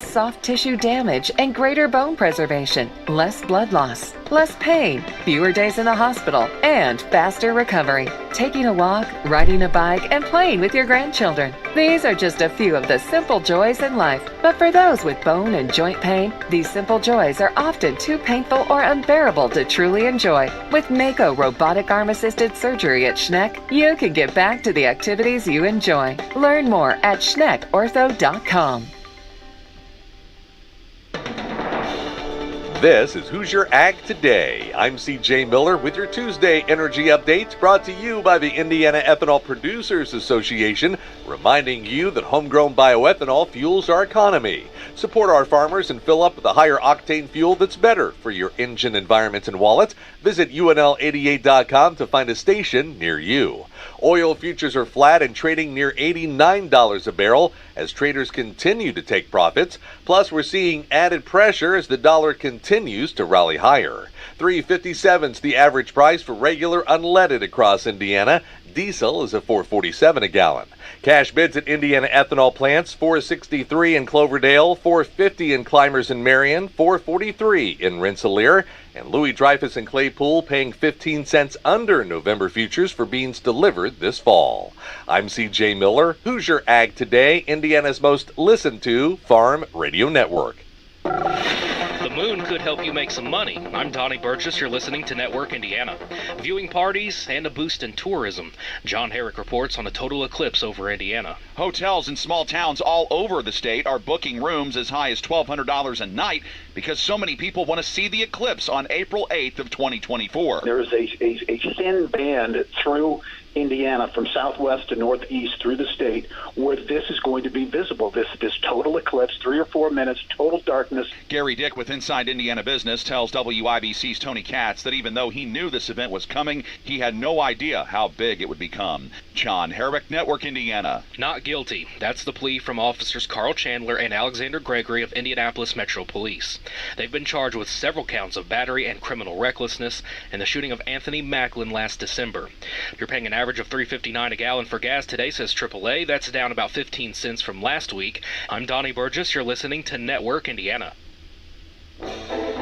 soft tissue damage and greater bone preservation, less blood loss, less pain, fewer days in the hospital, and faster recovery. Taking a walk, riding a bike, and playing with your grandchildren. These are just a few of the simple joys in life. But for those with bone and joint pain, these simple joys are often too painful or unbearable to truly enjoy. With Mako robotic arm-assisted surgery at Schneck, you can get back to the activities you enjoy. Learn more at SchneckOrtho.com. This is Hoosier Ag Today. I'm CJ Miller with your Tuesday Energy Update, brought to you by the Indiana Ethanol Producers Association, reminding you that homegrown bioethanol fuels our economy. Support our farmers and fill up with a higher octane fuel that's better for your engine, environment, and wallet. Visit UNL88.com to find a station near you. Oil futures are flat and trading near $89 a barrel as traders continue to take profits. Plus, we're seeing added pressure as the dollar continues to rally higher. $3.57 is the average price for regular unleaded across Indiana. Diesel is at $4.47 a gallon. Cash bids at Indiana ethanol plants: $4.63 in Cloverdale, $4.50 in Clymers and Marion, $4.43 in Rensselaer, and Louis Dreyfus and Claypool paying 15 cents under November futures for beans delivered this fall. I'm CJ Miller, Hoosier Ag Today, Indiana's most listened to farm radio network. The moon could help you make some money. I'm Donnie Burgess. You're listening to Network Indiana. Viewing parties and a boost in tourism. John Herrick reports on a total eclipse over Indiana. Hotels in small towns all over the state are booking rooms as high as $1,200 a night because so many people want to see the eclipse on April 8th of 2024. There is a thin band through Indiana from southwest to northeast through the state where this is going to be visible, this total eclipse, 3 or 4 minutes, total darkness. Gary Dick with Inside Indiana Business tells WIBC's Tony Katz that even though he knew this event was coming, he had no idea how big it would become. John Herrick, Network Indiana. Not guilty. That's the plea from officers Carl Chandler and Alexander Gregory of Indianapolis Metro Police. They've been charged with several counts of battery and criminal recklessness in the shooting of Anthony Macklin last December. You're paying an average of $3.59 a gallon for gas today, says AAA. That's down about 15 cents from last week. I'm Donnie Burgess. You're listening to Network Indiana.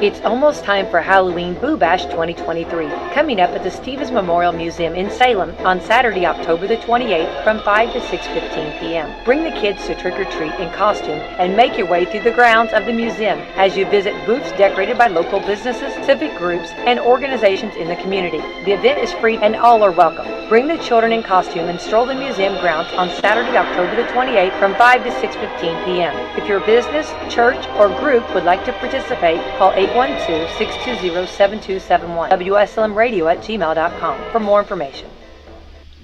It's almost time for Halloween Boo Bash 2023, coming up at the Stevens Memorial Museum in Salem on Saturday, October the 28th from 5 to 6:15 p.m. Bring the kids to trick-or-treat in costume and make your way through the grounds of the museum as you visit booths decorated by local businesses, civic groups, and organizations in the community. The event is free and all are welcome. Bring the children in costume and stroll the museum grounds on Saturday, October the 28th from 5 to 6:15 p.m. If your business, church, or group would like to participate, call 812-620-7271, WSLMradio@gmail.com for more information.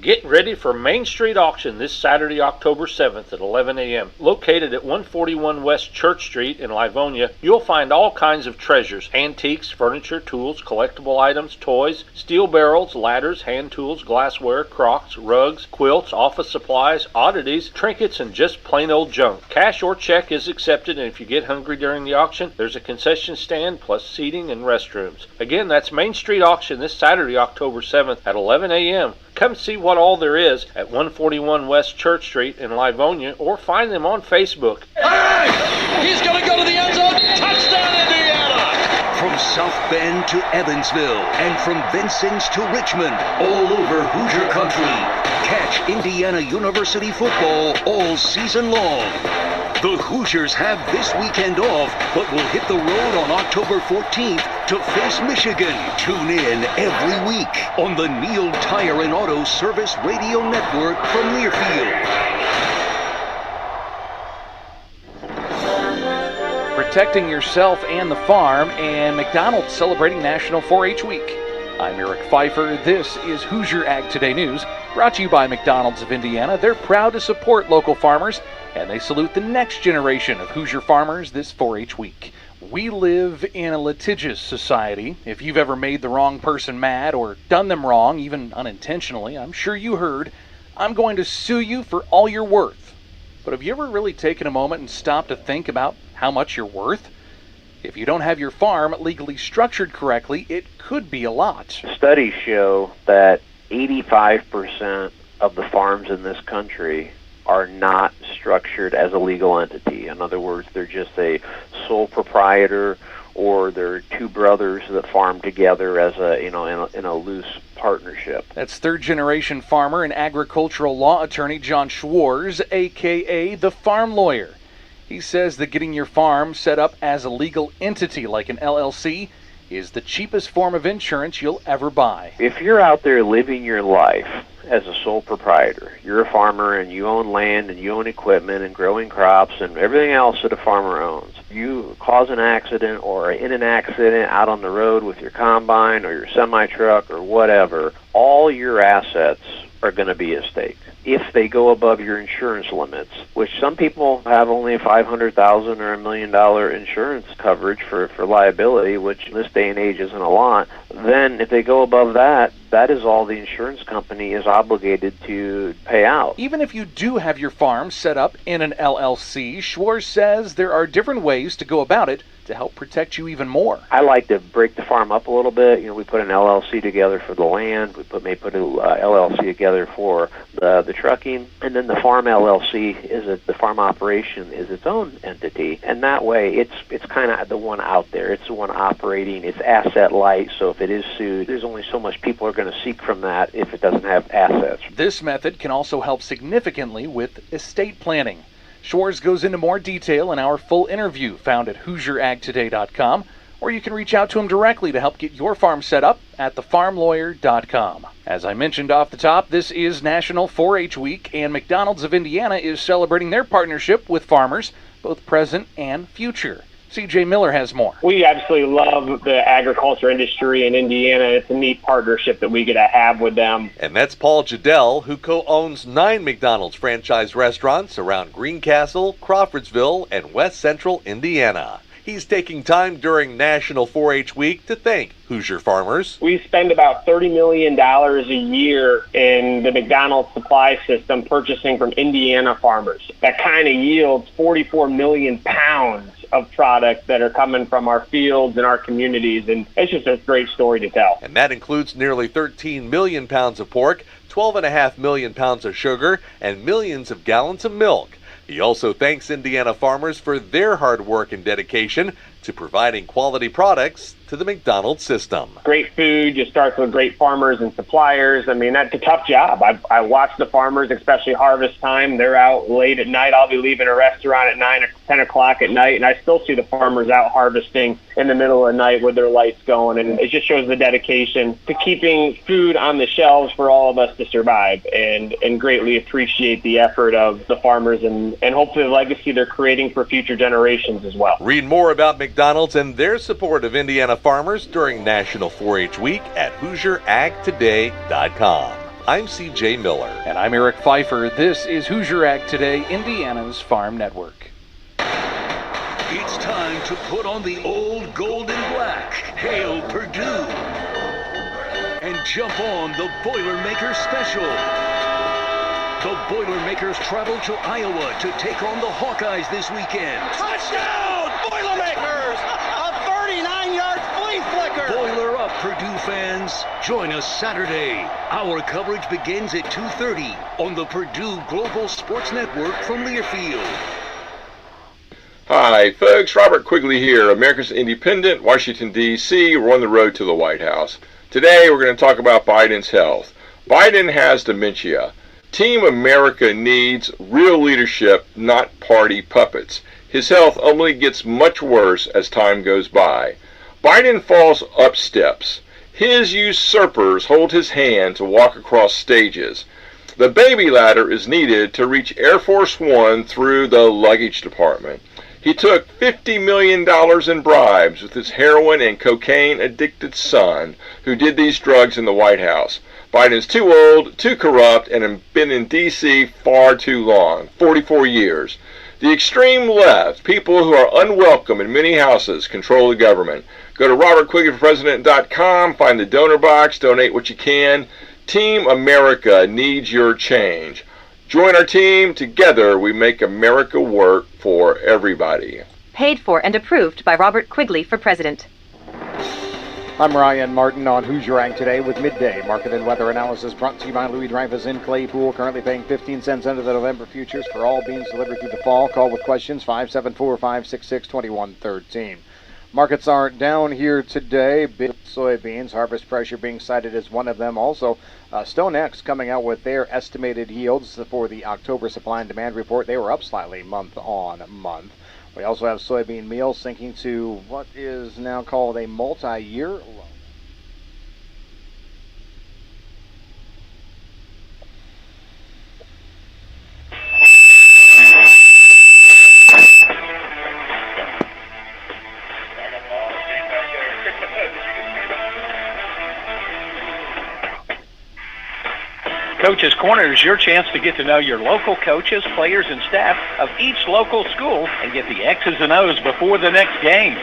Get ready for Main Street Auction this Saturday, October 7th at 11 a.m. Located at 141 West Church Street in Livonia, you'll find all kinds of treasures: antiques, furniture, tools, collectible items, toys, steel barrels, ladders, hand tools, glassware, crocks, rugs, quilts, office supplies, oddities, trinkets, and just plain old junk. Cash or check is accepted, and if you get hungry during the auction, there's a concession stand plus seating and restrooms. Again, that's Main Street Auction this Saturday, October 7th at 11 a.m. Come see what all there is at 141 West Church Street in Livonia, or find them on Facebook. Hey! He's going to go to the end zone. Touchdown, Indiana! From South Bend to Evansville and from Vincennes to Richmond, all over Hoosier country. Catch Indiana University football all season long. The Hoosiers have this weekend off, but will hit the road on October 14th to face Michigan. Tune in every week on the Neil Tire and Auto Service Radio Network from Learfield. Protecting yourself and the farm, and McDonald's celebrating National 4-H Week. I'm Eric Pfeiffer. This is Hoosier Ag Today News, brought to you by McDonald's of Indiana. They're proud to support local farmers, and they salute the next generation of Hoosier farmers this 4-H week. We live in a litigious society. If you've ever made the wrong person mad or done them wrong, even unintentionally, I'm sure you heard, I'm going to sue you for all you're worth. But have you ever really taken a moment and stopped to think about how much you're worth? If you don't have your farm legally structured correctly, it could be a lot. Studies show that 85% of the farms in this country are not structured as a legal entity. In other words, they're just a sole proprietor, or they're two brothers that farm together as in a loose partnership. That's third-generation farmer and agricultural law attorney John Schwarz, a.k.a. the Farm Lawyer. He says that getting your farm set up as a legal entity like an LLC is the cheapest form of insurance you'll ever buy. If you're out there living your life as a sole proprietor, you're a farmer and you own land and you own equipment and growing crops and everything else that a farmer owns. You cause an accident or are in an accident out on the road with your combine or your semi-truck or whatever, all your assets are going to be at stake. If they go above your insurance limits, which some people have only a $500,000 or $1 million insurance coverage for liability, which in this day and age isn't a lot, then if they go above that, that is all the insurance company is obligated to pay out. Even if you do have your farm set up in an LLC, Schwarz says there are different ways to go about it to help protect you even more. I like to break the farm up a little bit. We put an LLC together for the land. We may put an LLC together for the trucking, and then the farm LLC the farm operation is its own entity, and that way it's kind of the one out there. It's the one operating. It's asset light, so if it is sued, there's only so much people are going to seek from that if it doesn't have assets. This method can also help significantly with estate planning. Schwarz goes into more detail in our full interview found at HoosierAgToday.com, or you can reach out to him directly to help get your farm set up at thefarmlawyer.com. As I mentioned off the top, this is National 4-H Week, and McDonald's of Indiana is celebrating their partnership with farmers, both present and future. CJ Miller has more. We absolutely love the agriculture industry in Indiana. It's a neat partnership that we get to have with them. And that's Paul Jadell, who co-owns 9 McDonald's franchise restaurants around Greencastle, Crawfordsville, and West Central Indiana. He's taking time during National 4-H Week to thank Hoosier farmers. We spend about $30 million a year in the McDonald's supply system purchasing from Indiana farmers. That kind of yields 44 million pounds of product that are coming from our fields and our communities, and it's just a great story to tell. And that includes nearly 13 million pounds of pork, 12.5 million pounds of sugar, and millions of gallons of milk. He also thanks Indiana farmers for their hard work and dedication to providing quality products to the McDonald's system. Great food just starts with great farmers and suppliers. I mean, that's a tough job. I watch the farmers, especially harvest time. They're out late at night. I'll be leaving a restaurant at 9 or 10 o'clock at night, and I still see the farmers out harvesting in the middle of the night with their lights going. And it just shows the dedication to keeping food on the shelves for all of us to survive, and greatly appreciate the effort of the farmers and hopefully the legacy they're creating for future generations as well. Read more about McDonald's and their support of Indiana farmers during National 4-H Week at HoosierAgToday.com. I'm CJ Miller. And I'm Eric Pfeiffer. This is Hoosier Ag Today, Indiana's Farm Network. It's time to put on the old gold and black. Hail Purdue! And jump on the Boilermakers special. The Boilermakers travel to Iowa to take on the Hawkeyes this weekend. Touchdown, Boilermakers! A 39-yard flea flicker! Boiler up, Purdue fans. Join us Saturday. Our coverage begins at 2:30 on the Purdue Global Sports Network from Learfield. Hi, folks. Robert Quigley here, America's Independent, Washington, D.C. We're on the road to the White House. Today, we're going to talk about Biden's health. Biden has dementia. Team America needs real leadership, not party puppets. His health only gets much worse as time goes by. Biden falls up steps. His usurpers hold his hand to walk across stages. The baby ladder is needed to reach Air Force One through the luggage department. He took $50 million in bribes with his heroin and cocaine-addicted son, who did these drugs in the White House. Biden's too old, too corrupt, and has been in D.C. far too long, 44 years. The extreme left, people who are unwelcome in many houses, control the government. Go to robertquigleyforpresident.com, find the donor box, donate what you can. Team America needs your change. Join our team. Together we make America work for everybody. Paid for and approved by Robert Quigley for President. I'm Ryan Martin on Hoosier Ag Today with Midday Market and Weather Analysis brought to you by Louis Dreyfus in Claypool, currently paying 15 cents under the November futures for all beans delivered through the fall. Call with questions 574-566-2113. Markets are down here today. Big soybeans, harvest pressure being cited as one of them. Also, StoneX coming out with their estimated yields for the October supply and demand report. They were up slightly month on month. We also have soybean meal sinking to what is now called a multi-year low. Coach's Corner is your chance to get to know your local coaches, players, and staff of each local school and get the X's and O's before the next games.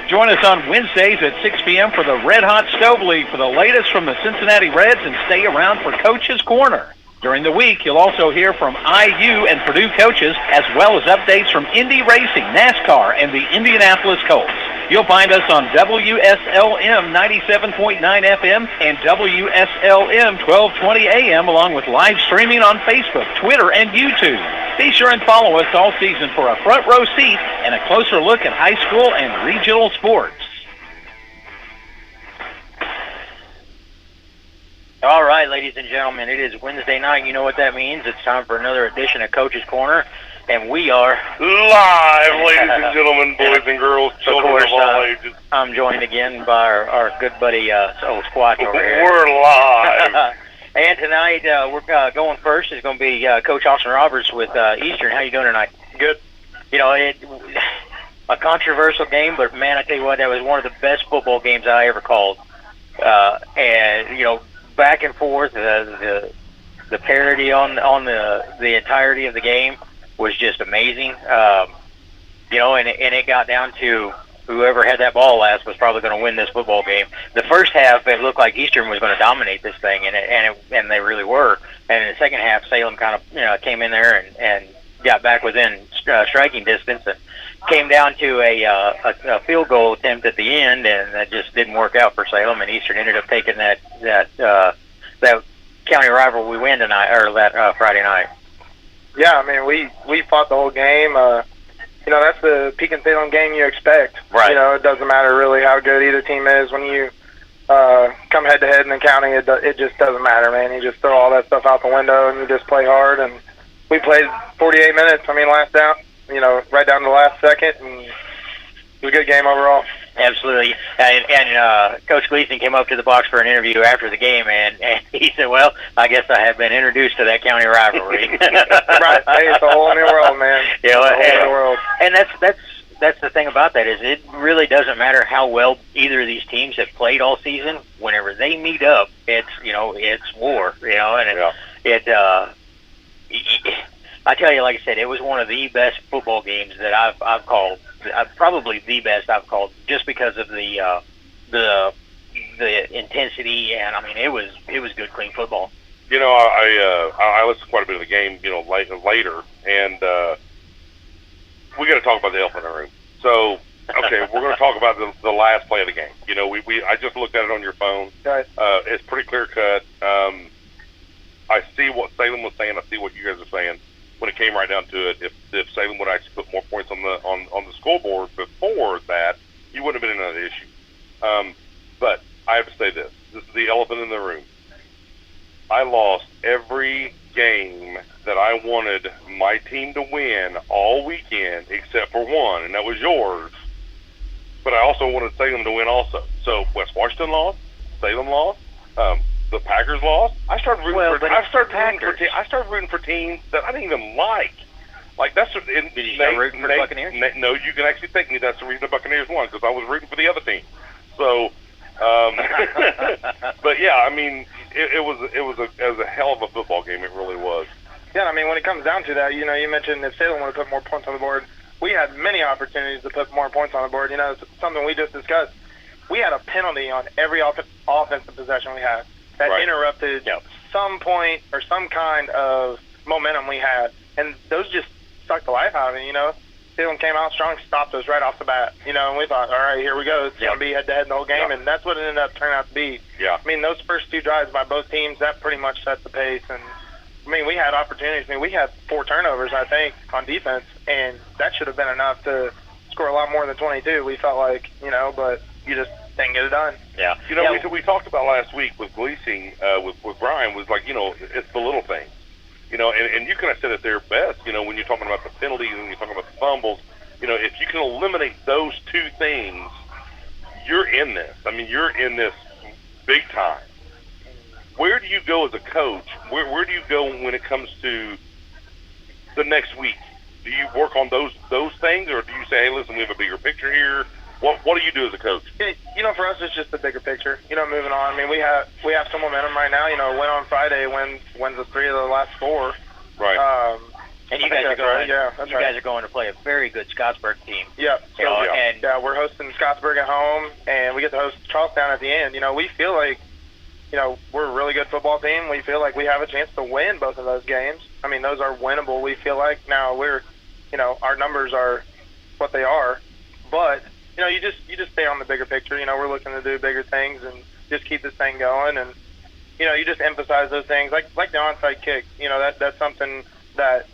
Join us on Wednesdays at 6 p.m. for the Red Hot Stove League for the latest from the Cincinnati Reds, and stay around for Coach's Corner. During the week, you'll also hear from IU and Purdue coaches, as well as updates from Indy Racing, NASCAR, and the Indianapolis Colts. You'll find us on WSLM 97.9 FM and WSLM 1220 AM, along with live streaming on Facebook, Twitter, and YouTube. Be sure and follow us all season for a front row seat and a closer look at high school and regional sports. All right, ladies and gentlemen, it is Wednesday night. You know what that means. It's time for another edition of Coach's Corner, and we are live, ladies and gentlemen, boys and girls, children of all ages. I'm joined again by our good buddy, Squatch over here. We're live. And tonight, we're going first is going to be Coach Austin Roberts with Eastern. How you doing tonight? Good. You know, a controversial game, but man, I tell you what, that was one of the best football games I ever called. And you know, back and forth, the parity on the entirety of the game was just amazing. You know, and it got down to whoever had that ball last was probably going to win this football game. The first half, it looked like Eastern was going to dominate this thing, and they really were. And in the second half, Salem kind of came in there and got back within striking distance, and came down to a field goal attempt at the end, and that just didn't work out for Salem. And Eastern ended up taking that county rivalry win tonight, or that Friday night. Yeah, I mean, we fought the whole game. You know, that's the Pekin Salem game you expect. Right. You know, it doesn't matter really how good either team is. When you come head-to-head in the county, it just doesn't matter, man. You just throw all that stuff out the window and you just play hard. And we played 48 minutes, I mean, last down, you know, right down to the last second, and it was a good game overall. Absolutely. And Coach Gleason came up to the box for an interview after the game, and he said, well, I guess I have been introduced to that county rivalry. Right. Hey, it's a whole new world, man. You know, it's a whole new world. And that's the thing about that, is it really doesn't matter how well either of these teams have played all season. Whenever they meet up, it's war, and I tell you, like I said, it was one of the best football games that I've called. Probably the best I've called, just because of the intensity, and I mean it was good, clean football. You know, I listened to quite a bit of the game, you know, later, and we got to talk about the elephant in the room. So, okay, we're going to talk about the last play of the game. You know, I just looked at it on your phone. Right. It's pretty clear cut. I see what Salem was saying. I see what you guys are saying. When it came right down to it, if Salem would actually put more points on the scoreboard before that, you wouldn't have been in another issue. But I have to say this. This is the elephant in the room. I lost every game that I wanted my team to win all weekend except for one, and that was yours. But I also wanted Salem to win also. So West Washington lost, Salem lost, the Packers lost. I started rooting for teams that I didn't even like. Like that's. Did you start rooting for the Buccaneers? No, you can actually take me. That's the reason the Buccaneers won, because I was rooting for the other team. So, but yeah, I mean, it was a hell of a football game. It really was. Yeah, I mean, when it comes down to that, you know, you mentioned if Salem would have put more points on the board, we had many opportunities to put more points on the board. You know, it's something we just discussed. We had a penalty on every offensive possession we had that interrupted some point or some kind of momentum we had, and those just sucked the life out of it, you know. Salem came out strong, stopped us right off the bat. You know, and we thought, all right, here we go. It's going to be head-to-head the whole game, and that's what it ended up turning out to be. Yeah. I mean, those first 2 drives by both teams, that pretty much set the pace. And, I mean, we had opportunities. I mean, we had 4 turnovers, I think, on defense, and that should have been enough to score a lot more than 22, we felt like, you know, but you just didn't get it done. Yeah. You know, we talked about last week with Gleasing, with Brian, was like, you know, it's the little things. You know, and you kind of said it there best, you know, when you're talking about the penalties and you're talking about the fumbles, you know, if you can eliminate those 2 things, you're in this. I mean, you're in this big time. Where do you go as a coach? Where do you go when it comes to the next week? Do you work on those things, or do you say, hey, listen, we have a bigger picture here? What do you do as a coach? You know, for us, it's just the bigger picture. You know, moving on. I mean, we have some momentum right now. You know, win on Friday, wins the 3 of the last 4. Right. And you guys are going. Right. Yeah, that's right. Guys are going to play a very good Scottsburg team. Yeah. You know, and we're hosting Scottsburg at home, and we get to host Charlestown at the end. You know, we feel like, you know, we're a really good football team. We feel like we have a chance to win both of those games. I mean, those are winnable. We feel like now you know, our numbers are what they are, but you know, you just stay on the bigger picture. You know, we're looking to do bigger things and just keep this thing going, and you know, you just emphasize those things like the onside kick. You know, that's something that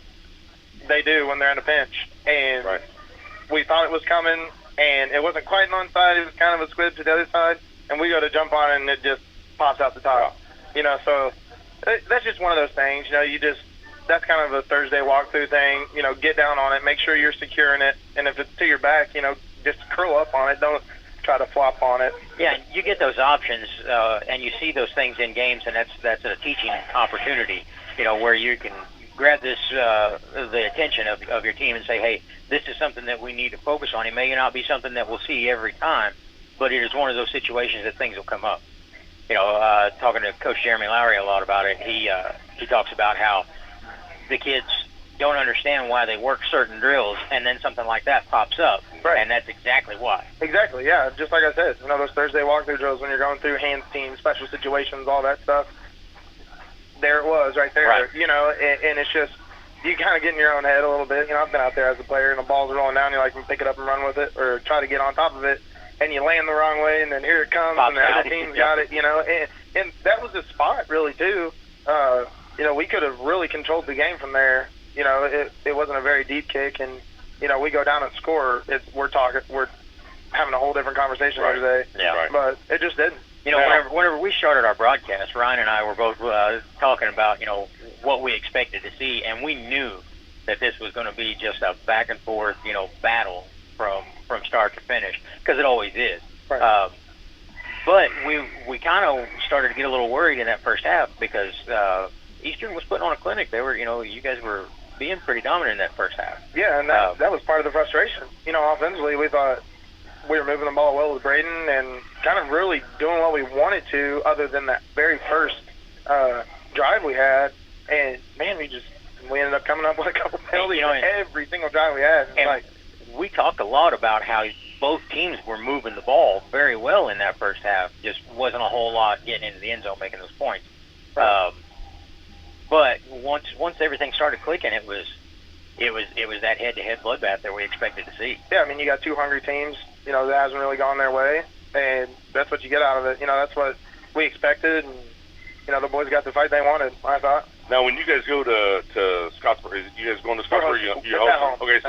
they do when they're in a pinch, and we thought it was coming, and it wasn't quite an onside. It was kind of a squib to the other side, and we go to jump on it, and it just pops out the top. You know, so that's just one of those things. You know, that's kind of a Thursday walkthrough thing. You know, get down on it, make sure you're securing it, and if it's to your back, you know, just curl up on it. Don't try to flop on it. Yeah, you get those options, and you see those things in games, and that's a teaching opportunity. You know, where you can grab the attention of your team and say, hey, this is something that we need to focus on. It may not be something that we'll see every time, but it is one of those situations that things will come up. You know, talking to Coach Jeremy Lowry a lot about it, he talks about how the kids don't understand why they work certain drills, and then something like that pops up, and that's exactly why. Exactly, yeah. Just like I said, you know, those Thursday walkthrough drills when you're going through hands, teams, special situations, all that stuff, there it was right there, you know, and it's just, you kind of get in your own head a little bit. You know, I've been out there as a player, and the ball's rolling down, you like, pick it up and run with it, or try to get on top of it, and you land the wrong way, and then here it comes, and the other team's got it, you know, and that was the spot, really, too. You know, we could have really controlled the game from there. You know, it wasn't a very deep kick, and you know, we go down and score. We're having a whole different conversation here today. Yeah. But it just didn't. You know, whenever we started our broadcast, Ryan and I were both talking about, you know, what we expected to see, and we knew that this was going to be just a back and forth, you know, battle from start to finish, because it always is. Right. But we kind of started to get a little worried in that first half because Eastern was putting on a clinic. They were, you know, you guys were being pretty dominant in that first half. Yeah, and that was part of the frustration. You know, offensively, we thought we were moving the ball well with Braden and kind of really doing what we wanted to, other than that very first drive we had. And man, we ended up coming up with a couple penalties every single drive we had. And we talked a lot about how both teams were moving the ball very well in that first half. Just wasn't a whole lot getting into the end zone making those points. But once everything started clicking, it was that head-to-head bloodbath that we expected to see. Yeah, I mean, you got 2 hungry teams. You know, that hasn't really gone their way, and that's what you get out of it. You know, that's what we expected, and you know, the boys got the fight they wanted, I thought. Now, when you guys go to Scottsburg, you guys going to Scottsburg? You host? Okay,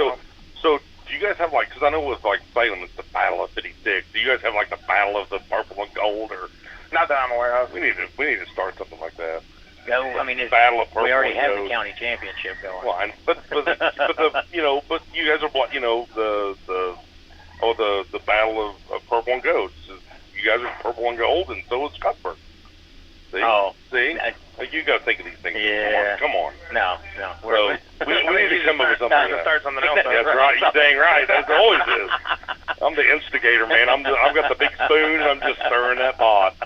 so do you guys have because I know with Salem, it's the Battle of 56. Do you guys have the Battle of the Purple and Gold, or not that I'm aware of? We need to start something like that. No, I mean, Battle of Purple. We already have Gold. the county championship going. Well, but you guys are the Battle of Purple and Gold. You guys are Purple and Gold, and so is Scottsburg. See? You got to think of these things. Yeah. Come on. No. So we need to come up with something. Time to start something else. That's right. You're dang right. That's always is. I'm the instigator, man. I've got the big spoon. I'm just stirring that pot.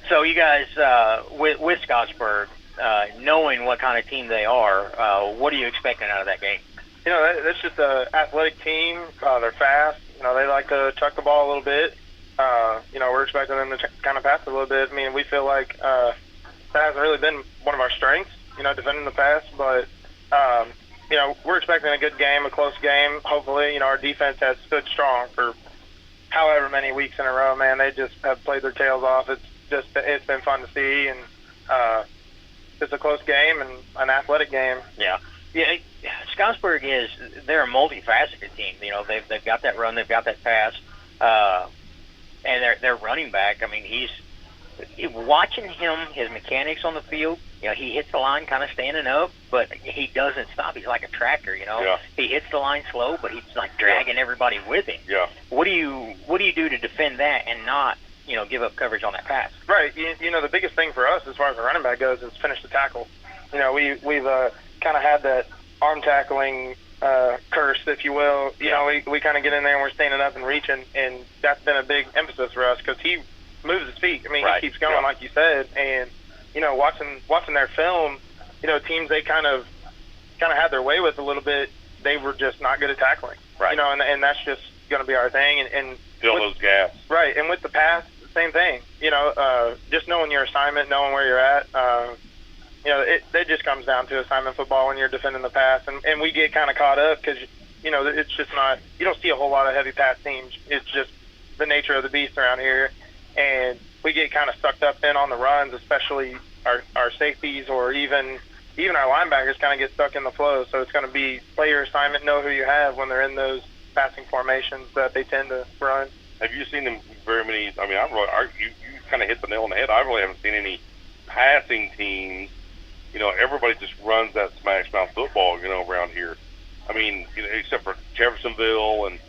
So you guys, with Scottsburg, knowing what kind of team they are, what are you expecting out of that game? You know, that's just an athletic team. They're fast. You know, they like to chuck the ball a little bit. You know, we're expecting them to kind of pass a little bit. I mean, we feel like that hasn't really been one of our strengths, you know, defending the pass. But, we're expecting a good game, a close game. Hopefully, our defense has stood strong for however many weeks in a row, man. They just have played their tails off. It's been fun to see, and it's a close game and an athletic game. Yeah. Scottsburg they're a multifaceted team. They've got that run, they've got that pass, and their running back. I mean, watching him, his mechanics on the field. He hits the line kind of standing up, but he doesn't stop. He's like a tractor. Yeah. He hits the line slow, but he's like dragging everybody with him. Yeah. What do you do to defend that and not give up coverage on that pass? Right. The biggest thing for us as far as the running back goes is finish the tackle. We've kind of had that arm tackling curse, if you will. We kind of get in there and we're standing up and reaching, and that's been a big emphasis for us because he moves his feet. I mean, Right. he keeps going, like you said, and watching their film, teams they kind of had their way with a little bit. They were just not good at tackling. Right. And that's just going to be our thing. And Fill those gaps. Right. And with the pass, same thing. Just knowing your assignment, knowing where you're at. It just comes down to assignment football when you're defending the pass, and we get kind of caught up because it's just not. You don't see a whole lot of heavy pass teams. It's just the nature of the beast around here, and we get kind of sucked up in on the runs, especially our safeties or even our linebackers kind of get stuck in the flow. So it's going to be play your assignment, know who you have when they're in those passing formations that they tend to run. Have you seen them very many? I mean, you kind of hit the nail on the head. I really haven't seen any passing teams. Everybody just runs that smash mouth football, around here. I mean, except for Jeffersonville and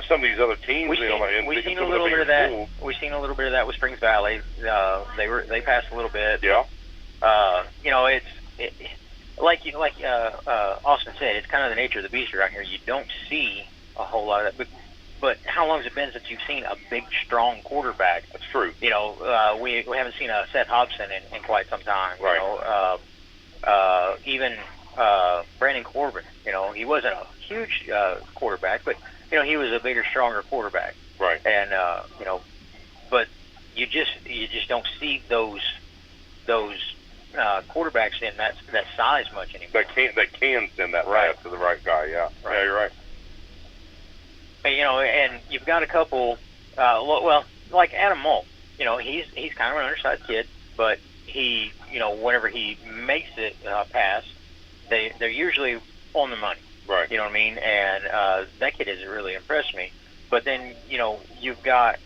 some of these other teams. We've seen a little bit of that. We've seen a little bit of that with Springs Valley. They passed a little bit. Yeah. It's like Austin said. It's kind of the nature of the beast around here. You don't see a whole lot of that. But how long has it been since you've seen a big, strong quarterback? That's true. We haven't seen a Seth Hobson in quite some time. Right. Even Brandon Corbin. He wasn't a huge quarterback, but he was a bigger, stronger quarterback. Right. And but you just don't see those quarterbacks in that size much anymore. That can send that Right. pass to the right guy. Yeah. Right. Yeah, you're right. And you've got a couple. Like Adam Moll. He's kind of an undersized kid, but he, whenever he makes it pass, they're usually on the money. Right. You know what I mean? And that kid has really impressed me. But then, you've got,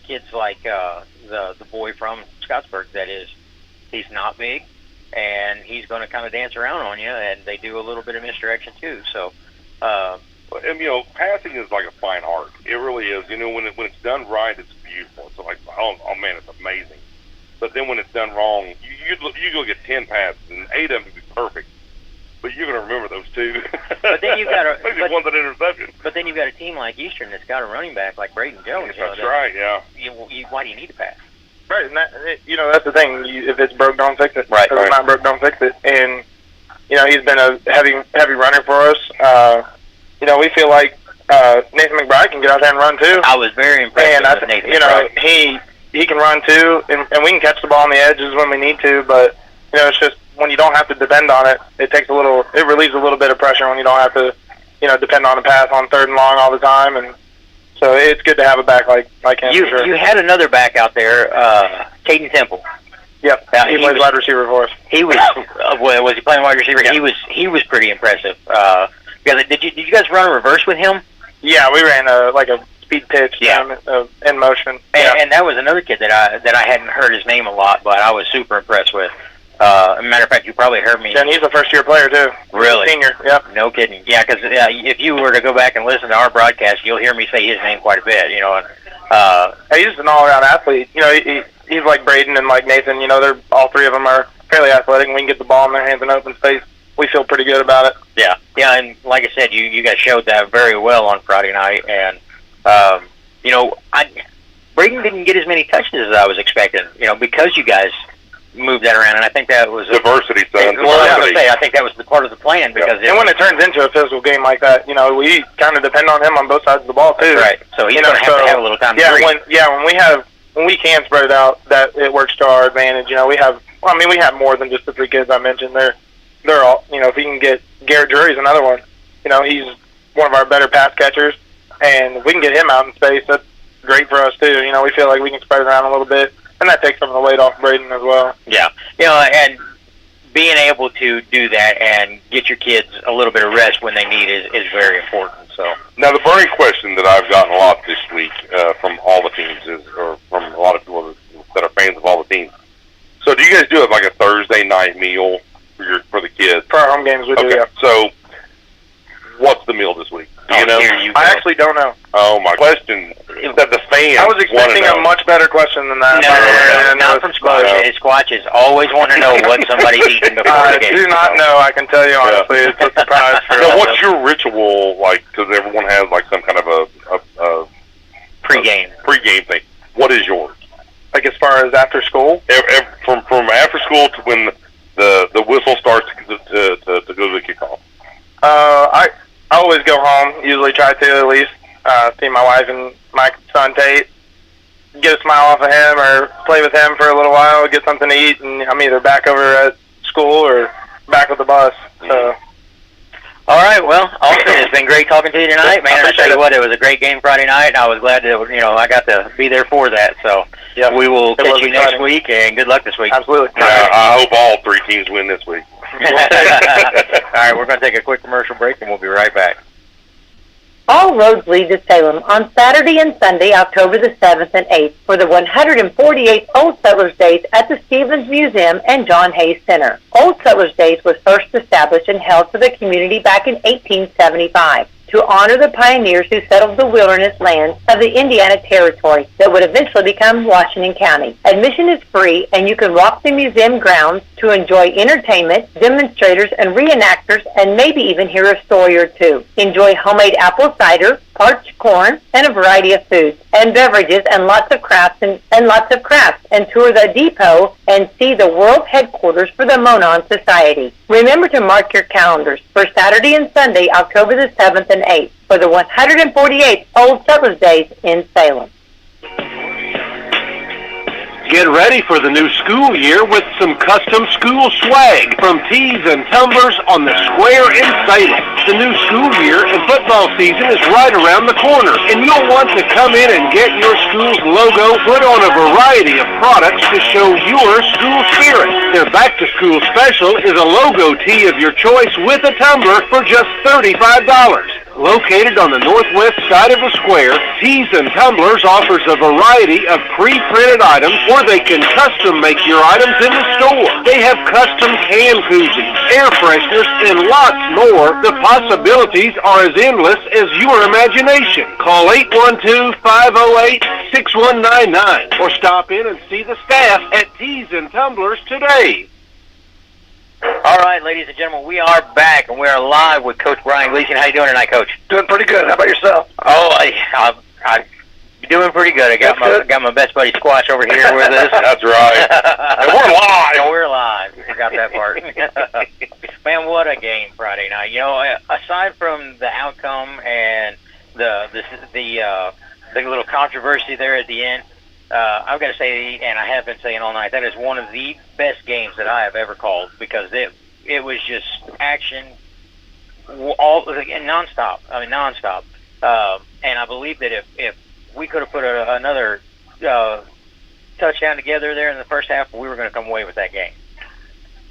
kids like the boy from Scottsburg he's not big, and he's going to kind of dance around on you, and they do a little bit of misdirection too. So, and passing is like a fine art. It really is. When it's done right, it's beautiful. It's like, oh man, it's amazing. But then when it's done wrong, you go get 10 passes, and 8 of them would be perfect. But you're going to remember those 2. But then you've got one's an interception. But then you've got a team like Eastern that's got a running back like Braden Jones. That's right. Yeah. Why do you need to pass? Right, and that's the thing. If it's broke, don't fix it. Right. If it's not broke, don't fix it. And he's been a heavy runner for us. We feel like Nathan McBride can get out there and run too. I was very impressed with Nathan McBride. He can run too, and we can catch the ball on the edges when we need to. But it's just when you don't have to depend on it, it relieves a little bit of pressure when you don't have to, depend on a pass on 3rd and long all the time. And so it's good to have a back like him. You for sure. You had another back out there, Caden Temple. Yep, he plays wide receiver for us. He was was he playing wide receiver? Yeah. He was pretty impressive. Did you guys run a reverse with him? Yeah, we ran a speed pitch in motion. And that was another kid that I hadn't heard his name a lot, but I was super impressed with. As a matter of fact, you probably heard me. And he's a first-year player too. Really? Senior. Yep. No kidding. Yeah, because if you were to go back and listen to our broadcast, you'll hear me say his name quite a bit. He's just an all-around athlete. He's like Braden and like Nathan. They're all 3 of them are fairly athletic, and we can get the ball in their hands in open space. We feel pretty good about it. Yeah, and like I said, you guys showed that very well on Friday night, and Braden didn't get as many touches as I was expecting. Because you guys moved that around, and I think that was diversity, son. Well, I was going to say, I think that was the part of the plan because and when it turns into a physical game like that, we kind of depend on him on both sides of the ball too. Right. So he's going to have a little time to breathe. When we can spread it out, that it works to our advantage. We have more than just the 3 kids I mentioned. they're all, if he can get Garrett Drury's another one. He's one of our better pass catchers, and if we can get him out in space, that's great for us too. We feel like we can spread it around a little bit, and that takes some of the weight off Braden as well. Yeah, and being able to do that and get your kids a little bit of rest when they need is very important. So now the burning question that I've gotten a lot this week from all the teams or from a lot of people that are fans of all the teams. So do you guys do it like a Thursday night meal for the kids? For our home games, we do. Yeah. So what's the meal this week? Do you know? I actually don't know. Oh, my question that the fans I was expecting a much better question than that. No, not from Squatch. Squatches always want to know what somebody's eating before the game. I do not know. I can tell you honestly. It's a surprise for Now, what's your ritual like? Because everyone has like some kind of a pre-game thing. What is yours? Like as far as after school? From after school to when the whistle starts to go to the kickoff. I always go home, usually try to at least, see my wife and my son Tate, get a smile off of him or play with him for a little while, get something to eat, and I'm either back over at school or back with the bus. So. All right, well, Austin, it's been great talking to you tonight, man. I tell you what, it was a great game Friday night, and I was glad that, I got to be there for that. So we will catch you next week, and good luck this week. Absolutely. I hope all three teams win this week. All right, we're going to take a quick commercial break, and we'll be right back. All roads lead to Salem on Saturday and Sunday, October the 7th and 8th, for the 148th Old Settlers Days at the Stevens Museum and John Hayes Center. Old Settlers Days was first established and held for the community back in 1875 to honor the pioneers who settled the wilderness lands of the Indiana Territory that would eventually become Washington County. Admission is free, and you can walk the museum grounds to enjoy entertainment, demonstrators, and reenactors, and maybe even hear a story or two. Enjoy homemade apple cider, parched corn, and a variety of foods and beverages, and lots of crafts, and tour the depot and see the world headquarters for the Monon Society. Remember to mark your calendars for Saturday and Sunday, October the 7th and 8th, for the 148th Old Settlers Days in Salem. Get ready for the new school year with some custom school swag from Tees and Tumblers on the Square in Salem. The new school year and football season is right around the corner, and you'll want to come in and get your school's logo put on a variety of products to show your school spirit. Their back-to-school special is a logo tee of your choice with a tumbler for just $35. Located on the northwest side of the square, Tees and Tumblers offers a variety of pre-printed items, or they can custom make your items in the store. They have custom can koozies, air fresheners, and lots more. The possibilities are as endless as your imagination. Call 812-508-6199 or stop in and see the staff at Tees and Tumblers today. All right, ladies and gentlemen, we are back, and we are live with Coach Brian Gleason. How you doing tonight, Coach? Doing pretty good. How about yourself? Oh, I'm doing pretty good. I got my best buddy Squatch over here with us. That's right. And we're live. And we're live. We forgot that part. Man, what a game Friday night. Aside from the outcome and the little controversy there at the end, I've got to say, and I have been saying all night, that is one of the best games that I have ever called, because it was just action nonstop. I mean, nonstop. And I believe that if we could have put another touchdown together there in the first half, we were going to come away with that game.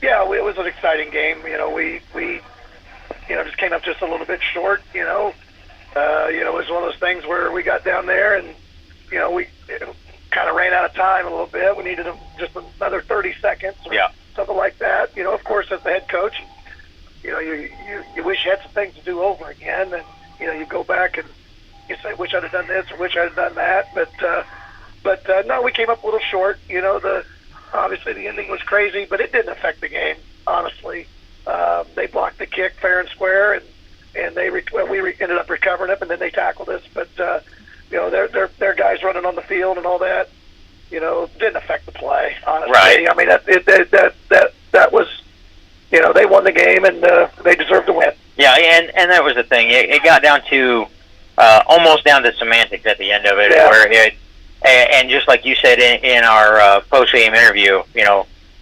Yeah, it was an exciting game. We just came up just a little bit short. It was one of those things where we got down there and we kind of ran out of time a little bit. We needed just another 30 seconds or something like that. Of course, as the head coach, you wish you had some things to do over again, and you go back and you say, wish I'd have done this or wish I'd have done that. But no, we came up a little short. Obviously the ending was crazy, but it didn't affect the game, honestly. They blocked the kick fair and square, and we ended up recovering it, and then they tackled us. But their guys running on the field and all that, didn't affect the play, honestly. Right. I mean, that was, they won the game, and they deserved to win. Yeah, and that was the thing. It got down to almost down to semantics at the end of it, where and just like you said in our post-game interview,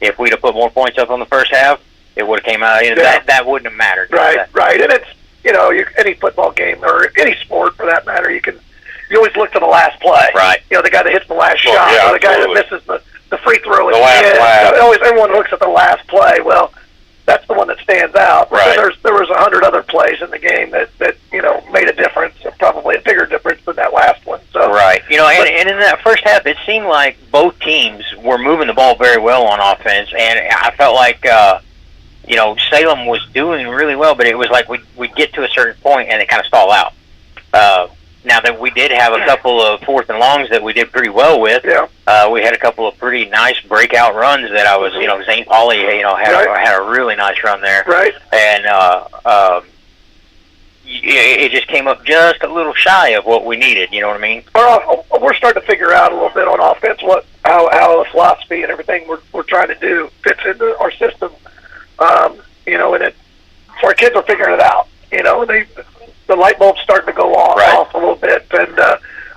if we'd have put more points up on the first half, it would have came out. That wouldn't have mattered. Right. And it's any football game or any sport for that matter, you always look to the last play. Right. The guy that hits the last shot, or the guy that misses the free throw. The last play. Everyone looks at the last play. Well, that's the one that stands out. But then there was 100 other plays in the game that made a difference, probably a bigger difference than that last one. So right. And in that first half, it seemed like both teams were moving the ball very well on offense, and I felt like Salem was doing really well, but it was like we'd get to a certain point and it kind of stall out. Now that we did have a couple of 4th and longs that we did pretty well with, we had a couple of pretty nice breakout runs that I was, Zane Pauley, had a really nice run there. Right. And it just came up just a little shy of what we needed. You know what I mean? We're starting to figure out a little bit on offense how the philosophy and everything we're trying to do fits into our system. So our kids are figuring it out. The light bulb's starting to go off a little bit, and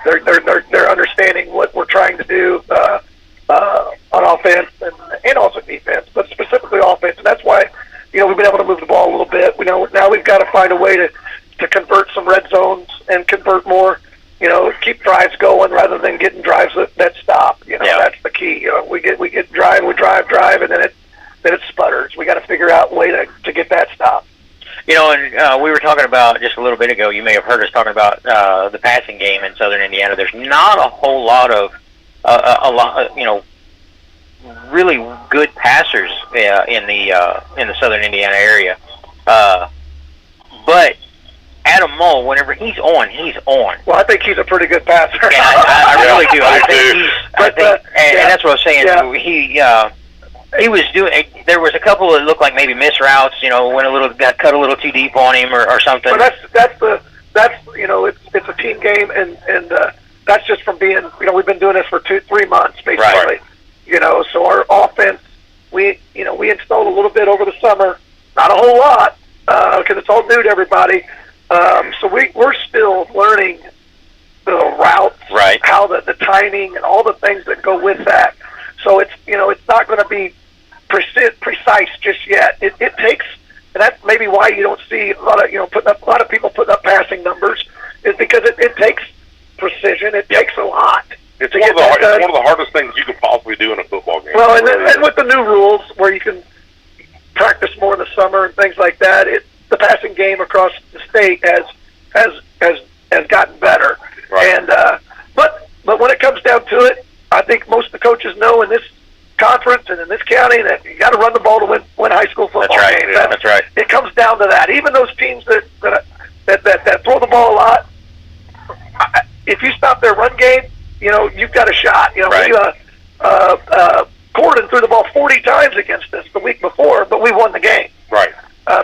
they're understanding what we're trying to do on offense and also defense, but specifically offense. And that's why we've been able to move the ball a little bit. Now we've got to find a way to convert some red zones and convert more. Keep drives going rather than getting drives that stop. That's the key. We get drive, and then it sputters. We got to figure out a way to get that stopped. And we were talking about just a little bit ago, you may have heard us talking about the passing game in Southern Indiana. There's not a whole lot of, really good passers in the Southern Indiana area. But Adam Mull, whenever he's on, he's on. Well, I think he's a pretty good passer. Yeah, I really do. And that's what I was saying. Yeah. He was doing. There was a couple that looked like maybe miss routes. Got cut a little too deep on him or something. But it's a team game, and that's just from being. We've been doing this for 2-3 months basically. Right. So our offense, we installed a little bit over the summer, not a whole lot, because it's all new to everybody. So we're still learning the routes, how the timing and all the things that go with that. So it's not going to be precise just yet. It takes, and that's maybe why you don't see a lot of people putting up passing numbers, is because it takes precision. It takes a lot. It's one of the hardest things you can possibly do in a football game. Well, and with the new rules where you can practice more in the summer and things like that, the passing game across the state has gotten better. Right. And but when it comes down to it, I think most of the coaches know in this conference and in this county that you got to run the ball to win high school football games. That's right. It comes down to that. Even those teams that throw the ball a lot, if you stop their run game, you've got a shot. Gordon threw the ball 40 times against us the week before, but we won the game. Right.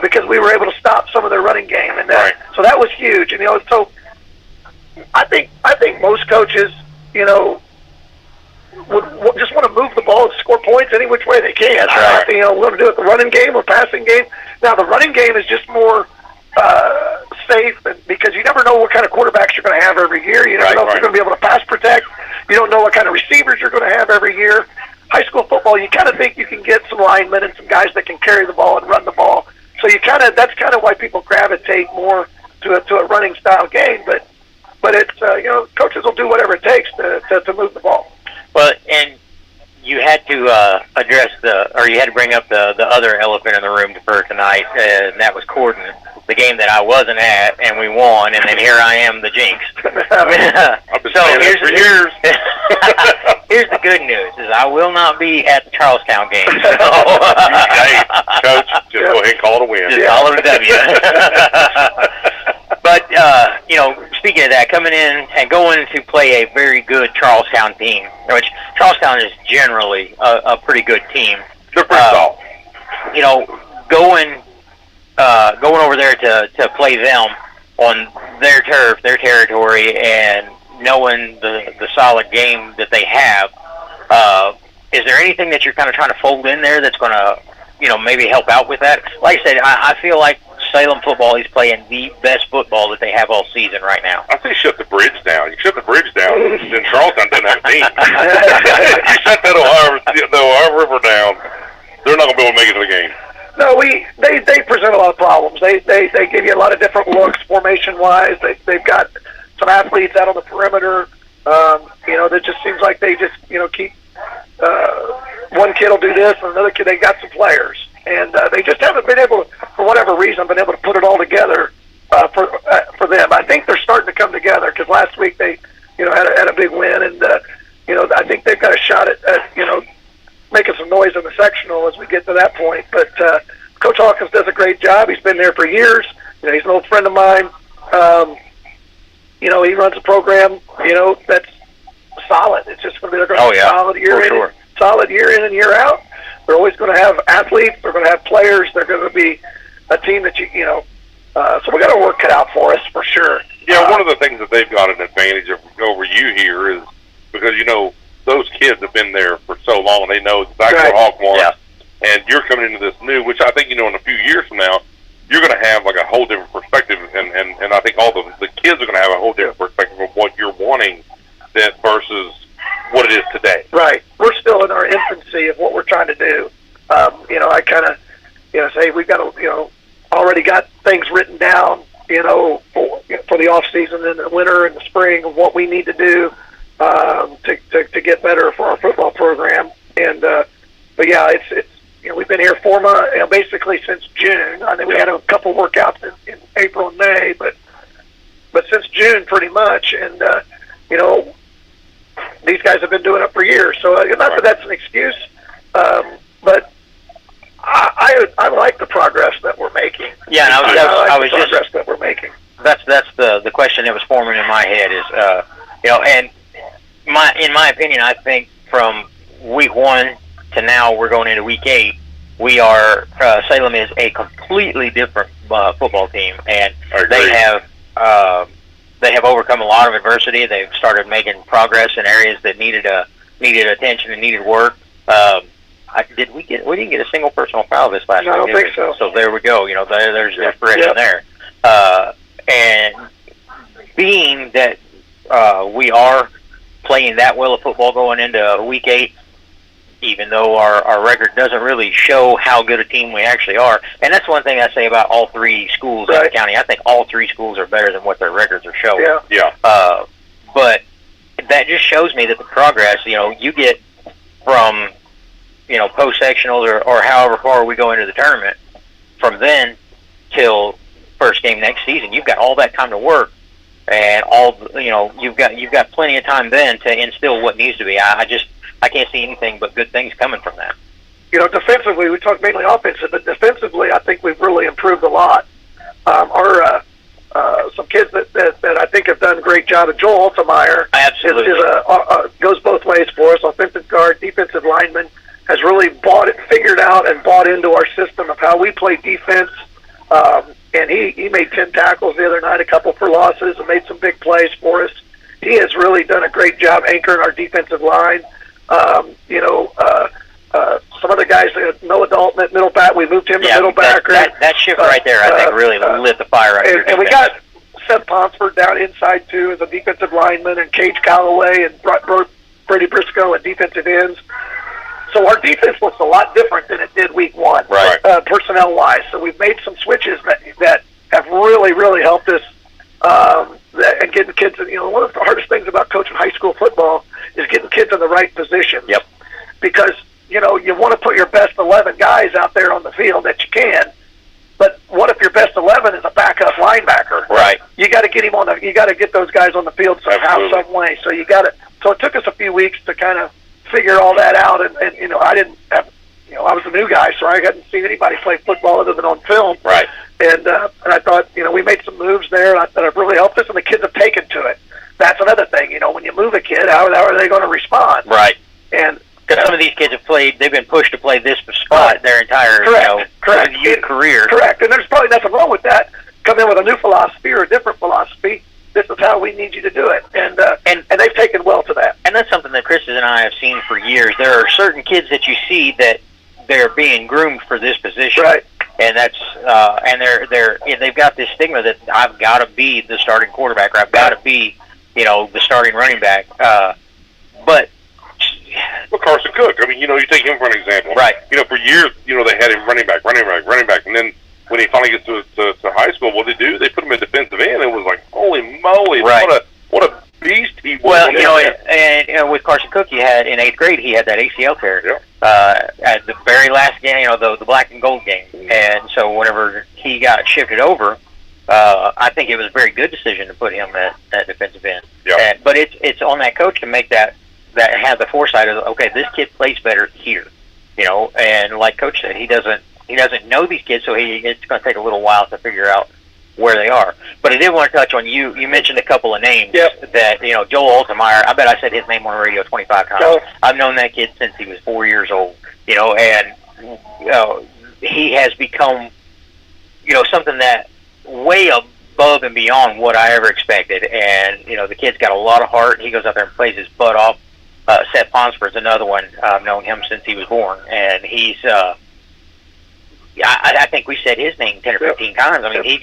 Because we were able to stop some of their running game, and so that was huge. And so I think most coaches, would just want to move the ball and score points any which way they can. That's right. We want to do it the running game or passing game. Now the running game is just more safe, because you never know what kind of quarterbacks you're going to have every year. You never know if you're going to be able to pass protect. You don't know what kind of receivers you're going to have every year. High school football, you kind of think you can get some linemen and some guys that can carry the ball and run the ball. So that's kind of why people gravitate more to a running style game. But it's coaches will do whatever it takes to move the ball. Well, and you had to you had to bring up the other elephant in the room for tonight, and that was Corden, the game that I wasn't at, and we won, and then here I am, the jinx. I've been saying that for years. Here's the good news: is I will not be at the Charlestown game. So. Hey, Coach, just go ahead and call it a win. Just call it a W. But speaking of that, coming in and going to play a very good Charlestown team, which Charlestown is generally a pretty good team. They're pretty soft. Going over there to play them on their turf, their territory, and knowing the solid game that they have, is there anything that you're kind of trying to fold in there that's going to, maybe help out with that? Like I said, I feel like Salem football is playing the best football that they have all season right now. I say shut the bridge down. You shut the bridge down, then Charlestown doesn't have a team. You shut that Ohio River down, they're not going to be able to make it to the game. No, they present a lot of problems. They give you a lot of different looks formation wise. They've got some athletes out on the perimeter. That just seems like they just keep one kid will do this and another kid. They got some players, and they just haven't been able to, for whatever reason, been able to put it all together for them. I think they're starting to come together because last week they had a big win, and I think they've got a shot at making some noise in the sectional as we get to that point. But Coach Hawkins does a great job. He's been there for years. He's an old friend of mine. He runs a program, that's solid. It's just going to be a solid year in and year out. They're always going to have athletes. They're going to have players. They're going to be a team that so we got our work cut out for us for sure. Yeah, one of the things that they've got an advantage over you here is because those kids have been there for so long. They know exactly what Hawk wants, and you're coming into this new, which I think in a few years from now you're going to have like a whole different perspective, and I think all the kids are going to have a whole different perspective of what you're wanting that versus what it is today. Right. We're still in our infancy of what we're trying to do. I kind of say we've got to already got things written down for the off season and the winter and the spring of what we need to do to get better for our football program. And but yeah, it's we've been here 4 months, basically since June. I think we had a couple workouts in April and May, but since June pretty much. And these guys have been doing it for years. So not that that's an excuse, but I like the progress that we're making. Yeah, and I was just progress that we're making. That's the question that was forming in my head is and in my opinion, I think from week 1 to now we're going into week 8. We are Salem is a completely different football team, and they have overcome a lot of adversity. They've started making progress in areas that needed attention and needed work. We didn't get a single personal foul this last week. I don't think so. So there we go. There's progression there. And being that we are playing that well of football going into week 8, even though our record doesn't really show how good a team we actually are. And that's one thing I say about all 3 schools in the county. I think all 3 schools are better than what their records are showing. Yeah. But that just shows me that the progress, you get from, post-sectionals or however far we go into the tournament, from then till first game next season, you've got all that time to work. And you've got plenty of time then to instill what needs to be. I can't see anything but good things coming from that. Defensively, we talk mainly offensive, but defensively, I think we've really improved a lot. Some kids that I think have done a great job. Joel Altemeyer goes both ways for us. Offensive guard, defensive lineman, has really figured out and bought into our system of how we play defense. And he made 10 tackles the other night, a couple for losses, and made some big plays for us. He has really done a great job anchoring our defensive line. Some other guys, Noah Dalton at middle back, we moved him to middle backer. That shift right there, I think, really lit the fire right there. And we got Seth Ponsford down inside, too, as a defensive lineman, and Cage Calloway and Brady Briscoe at defensive ends. So our defense looks a lot different than it did week 1, personnel-wise. So we've made some switches that have really, really helped us and getting kids. One of the hardest things about coaching high school football is getting kids in the right positions. Yep. Because you want to put your best 11 guys out there on the field that you can. But what if your best 11 is a backup linebacker? Right. You got to get him on you got to get those guys on the field somehow, some way. So So it took us a few weeks to kind of figure all that out, and I didn't have, I was a new guy, so I hadn't seen anybody play football other than on film. Right. And I thought, we made some moves there that have really helped us, and the kids have taken to it. That's another thing, when you move a kid, how are they going to respond? Right. And because some of these kids they've been pushed to play this spot their entire youth career. Correct, and there's probably nothing wrong with that. Come in with a new philosophy or a different philosophy. This is how we need you to do it, and they've taken well to that. And that's something that Chris and I have seen for years. There are certain kids that you see that they're being groomed for this position, right? And that's and they've got this stigma that I've got to be the starting quarterback, or I've got to be the starting running back. But Well, Carson Cook. I mean, you take him for an example. Right. For years, they had him running back, and then when he finally gets to high school, what they do? They put him in defensive end, and it was like, holy moly, Right. what a beast he was. Well, and with Carson Cook, he had in 8th grade, he had that ACL tear at the very last game, the black and gold game, and so whenever he got shifted over, I think it was a very good decision to put him at defensive end. Yeah. But it's on that coach to make that have the foresight of, okay, this kid plays better here, and like Coach said, he doesn't know these kids, so it's going to take a little while to figure out where they are. But I did want to touch on you mentioned a couple of names that, Joel Altemeyer, I bet I said his name on the radio 25 times. Oh. I've known that kid since he was 4 years old, and he has become, something that way above and beyond what I ever expected. And, the kid's got a lot of heart. He goes out there and plays his butt off. Seth Ponsford's another one. I've known him since he was born, and he's, I think we said his name 10 or 15 times. I mean, he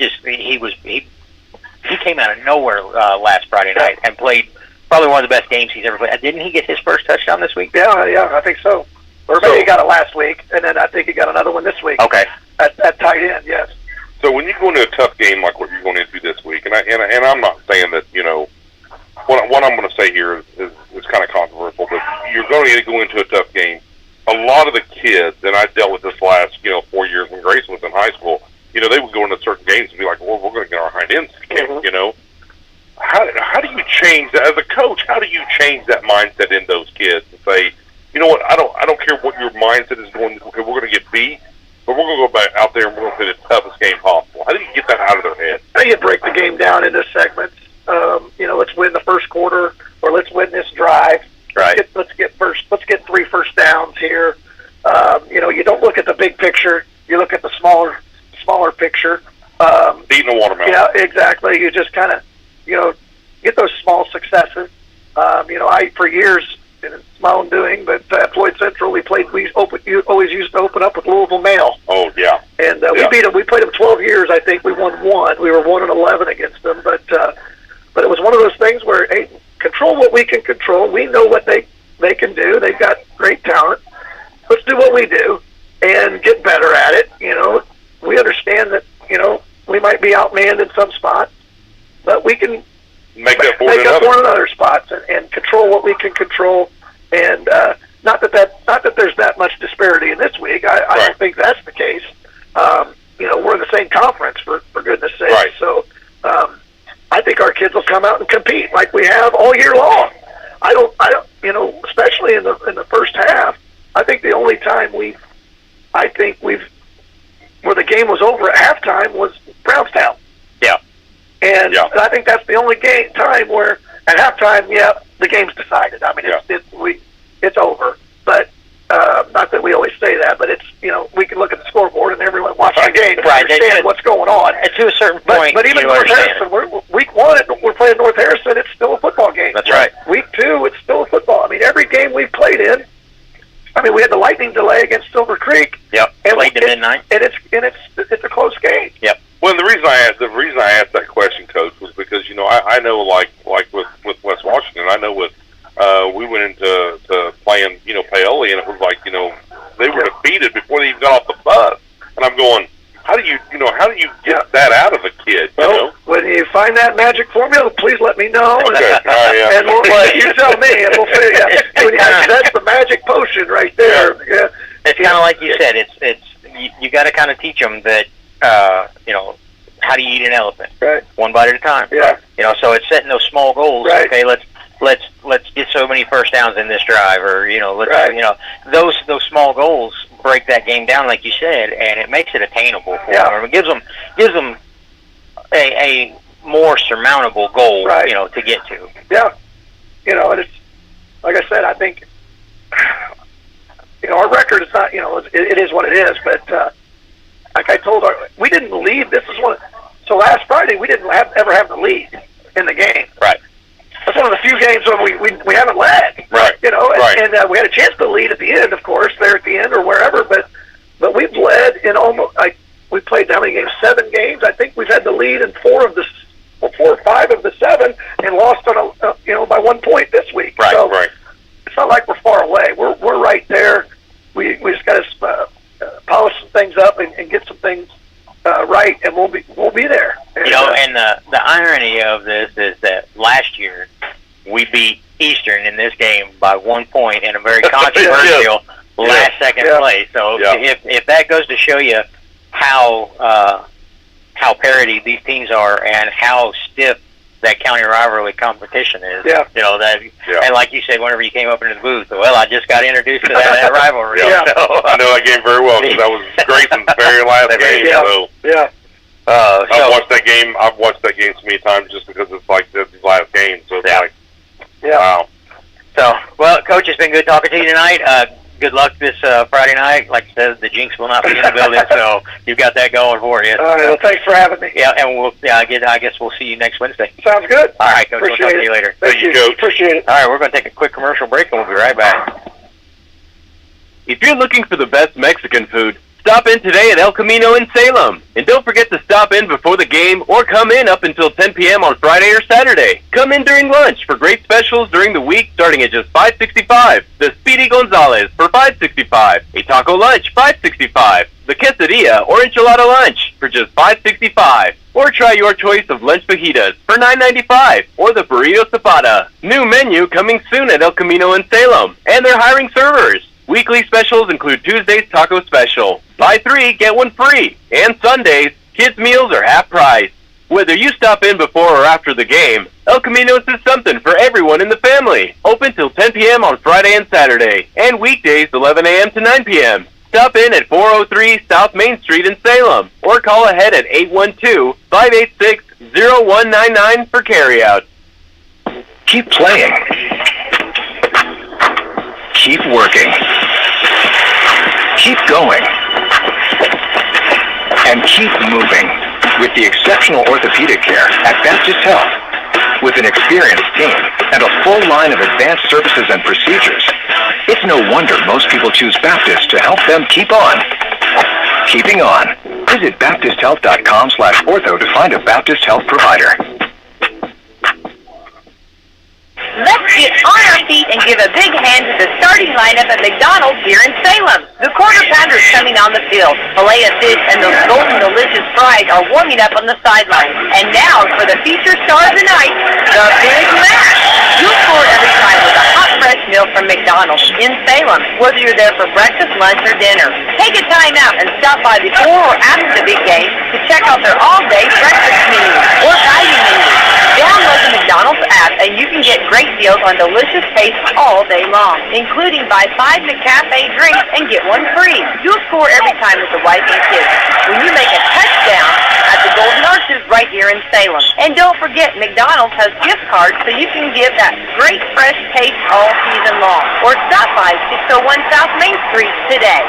came out of nowhere last Friday night and played probably one of the best games he's ever played. Didn't he get his first touchdown this week? Yeah, I think so. Or maybe he got it last week, and then I think he got another one this week. Okay. At tight end, yes. So when you go into a tough game like what you're going into this week, and I'm not saying that, what I'm going to say here is kind of controversial, but you're going to go into a tough game. A lot of the kids, and I dealt with this last, 4 years when Grayson was in high school, they would go into certain games and be like, well, we're going to get our hind ends kicked, How do you change that? As a coach, how do you change that mindset in those kids and say, you know what, I don't care what your mindset is going, okay, we're going to get beat, but we're going to go back out there and we're going to play the toughest game possible. How do you get that out of their head? How do you break the game down into segments? Let's win the first quarter, or let's win this drive. Right. Let's get 3 first downs here. You don't look at the big picture. You look at the smaller picture. Eating a watermelon. Yeah, exactly. You just kind of, get those small successes. I for years, and it's my own doing, but at Floyd Central, we always used to open up with Louisville Male. Oh yeah. And we beat them. We played them 12 years. I think we won 1. We were 1-11 against them, but it was one of those things where, hey, control what we can control. We know what they can do. They've got great talent. Let's do what we do and get better at it. We understand that, we might be outmanned in some spots, but we can make up for another spots and control what we can control. And not that there's that much disparity in this week. I don't think that's the case. We're in the same conference for goodness sake. Right. So I think our kids will come out and compete like we have all year long. I don't, especially in the first half. I think the only time where the game was over at halftime was Brownstown. Yeah. And I think that's the only time where at halftime, the game's decided. I mean, it's over. But not that we always say that, but it's we can look at the scoreboard and everyone watching the game and understand what's going on. And to a certain point, but even North Harrison, week 1, we're playing North Harrison. It's still a football game. That's right. Week 2, it's still a football. I mean, every game we've played in. I mean, we had the lightning delay against Silver Creek. Yep. Played to midnight. And it's a close game. Yep. Well, the reason I asked that question, Coach, was because I know like with West Washington, I know with we went into playing Paoli, and it was like they were defeated before they even got off the bus, and I'm going, how do you get that out of a kid? When you find that magic formula, please let me know. Okay. And you tell me, and we'll figure it out. That's the magic potion right there. Yeah. It's kind of like you said. It's you got to kind of teach them that how do you eat an elephant? Right. One bite at a time. Yeah. So it's setting those small goals. Right. Okay, let's get so many first downs in this drive, or those small goals break that game down, like you said, and it makes it attainable for them. It gives them a more surmountable goal, to get to. Yeah. And it's like I said, I think our record is not, it is what it is, but like I told we didn't lead. So last Friday we didn't ever have the lead in the game. Right. That's one of the few games when we haven't led. Right. And we had a chance to lead at the end, of course, there at the end or wherever, but we've led in almost, we played how many games? 7 games. I think we've had the lead in 4 or 5 of the 7 and lost on by 1 point this week. Right. So it's not like we're far away. We're of this is that last year we beat Eastern in this game by 1 point in a very controversial last-second play. So if that goes to show you how parity these teams are and how stiff that county rivalry competition is. Yeah. You know, and like you said, whenever you came up into the booth, well, I just got introduced to that rivalry. Yeah. So, I know that game very well because that was Grayson's very last game. So. Yeah. I've watched that game. I've watched that game so many times just because it's like the last game. So it's like, wow. So, well, Coach, it's been good talking to you tonight. Good luck this Friday night. Like I said, the Jinx will not be in the building, so you've got that going for you. All right. Well, thanks for having me. Yeah, and I guess we'll see you next Wednesday. Sounds good. All right, Coach. We'll talk to you later. Thank you, Coach. Appreciate it. All right, we're going to take a quick commercial break, and we'll be right back. If you're looking for the best Mexican food, stop in today at El Camino in Salem. And don't forget to stop in before the game or come in up until 10 p.m. on Friday or Saturday. Come in during lunch for great specials during the week starting at just $5.65. The Speedy Gonzalez for $5.65. A taco lunch, $5.65. The quesadilla or enchilada lunch for just $5.65. Or try your choice of lunch fajitas for $9.95. Or the burrito zapada. New menu coming soon at El Camino in Salem. And they're hiring servers. Weekly specials include Tuesday's taco special. Buy 3, get 1 free. And Sundays, kids' meals are half price. Whether you stop in before or after the game, El Camino's is something for everyone in the family. Open till 10 p.m. on Friday and Saturday. And weekdays 11 a.m. to 9 p.m. Stop in at 403 South Main Street in Salem. Or call ahead at 812-586-0199 for carryout. Keep playing. Keep working. Keep going. And keep moving with the exceptional orthopedic care at Baptist Health. With an experienced team and a full line of advanced services and procedures, it's no wonder most people choose Baptist to help them keep on. Keeping on. Visit baptisthealth.com/ortho to find a Baptist Health provider. Let's get on our feet and give a big hand to the starting lineup at McDonald's here in Salem. The quarter pounder is coming on the field. Filet of fish and those golden delicious fries are warming up on the sidelines. And now for the feature star of the night, the Big Mac. You'll score every time with a hot, fresh meal from McDonald's in Salem, whether you're there for breakfast, lunch, or dinner. Take a time out and stop by before or after the big game to check out their all-day breakfast menu or value menu. Download the McDonald's app and you can get great deals on delicious tastes all day long, including buy 5 McCafe drinks and get 1 free. You'll score every time with the wife and kids when you make a touchdown at the Golden Arches right here in Salem. And don't forget, McDonald's has gift cards so you can give that great fresh taste all season long. Or stop by 601 South Main Street today.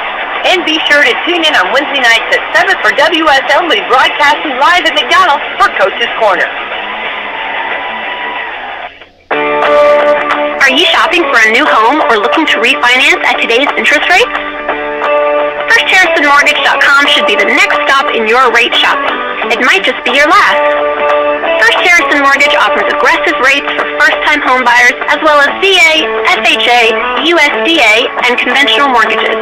And be sure to tune in on Wednesday nights at 7 for Wslm. We'll be broadcasting live at McDonald's for Coach's Corner. Are you shopping for a new home or looking to refinance at today's interest rates? FirstHarrisonMortgage.com should be the next stop in your rate shopping. It might just be your last. First Harrison Mortgage offers aggressive rates for first-time home buyers as well as VA, FHA, USDA, and conventional mortgages.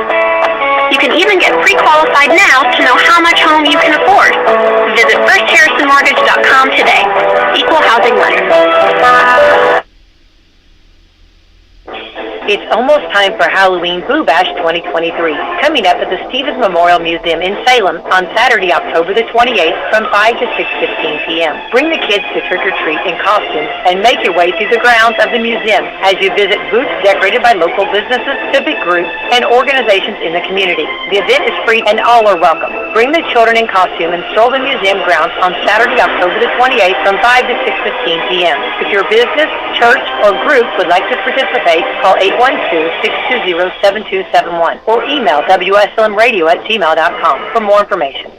You can even get pre-qualified now to know how much home you can afford. Visit FirstHarrisonMortgage.com today. Equal housing lender. It's almost time for Halloween Boo Bash 2023, coming up at the Stevens Memorial Museum in Salem on Saturday, October the 28th from 5 to 6:15 p.m. Bring the kids to trick-or-treat in costumes and make your way through the grounds of the museum as you visit booths decorated by local businesses, civic groups, and organizations in the community. The event is free and all are welcome. Bring the children in costume and stroll the museum grounds on Saturday, October the 28th from 5 to 6:15 p.m. If your business, church, or group would like to participate, call 812-620-7271 or email wslmradio@gmail.com for more information.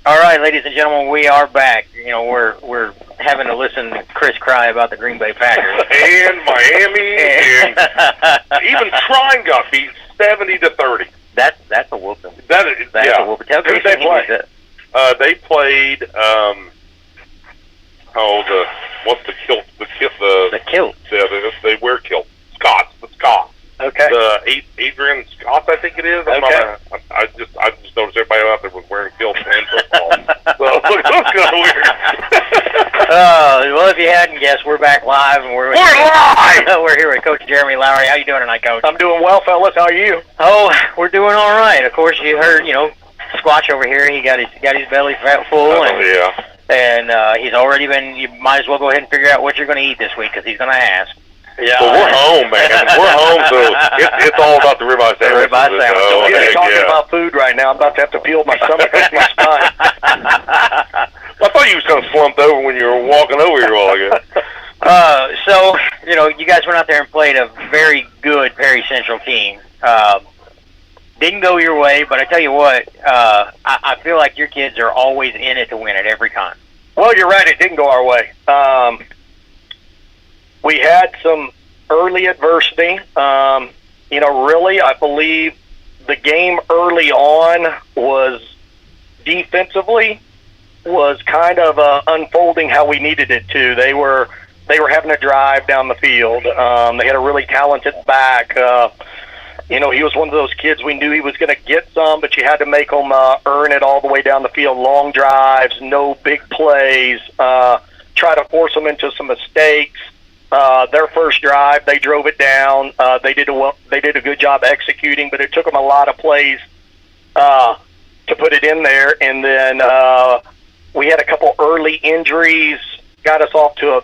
All right, ladies and gentlemen, we are back. You know, we're having to listen to Chris cry about the Green Bay Packers and Miami, and even Trine got beat 70-30. That's a whooping. That's a whooping. Tell Who did they play? They played. What's the kilt? The kilt. Yeah, they wear kilts. Scots. The Scots. Okay. The Adrian Scots, I think it is. I just noticed everybody out there was wearing kilts and football. So it looks kind of weird. Well, if you hadn't guessed, we're back live, and we're live. We're here with Coach Jeremy Lowry. How you doing tonight, Coach? I'm doing well, fellas. How are you? Oh, we're doing all right. Of course, you heard, Squatch over here. He got his belly full, and he's already been. You might as well go ahead and figure out what you're going to eat this week because he's going to ask. Yeah, but we're home, man. We're home, so it's all about the ribeye sandwich. So we're talking about food right now. I'm about to have to peel my stomach off my spine. I thought you was kind of slumped over when you were walking over here a while ago. So, you guys went out there and played a very good Perry Central team. Didn't go your way, but I tell you what, I feel like your kids are always in it to win it every time. Well, you're right. It didn't go our way. We had some early adversity. Really, I believe the game early on was defensively was kind of unfolding how we needed it to. They were having a drive down the field. They had a really talented back. He was one of those kids we knew he was going to get some, but you had to make him earn it all the way down the field. Long drives, no big plays, try to force them into some mistakes. Their first drive, they drove it down. They did a good job executing, but it took them a lot of plays to put it in there. And then we had a couple early injuries, got us off to a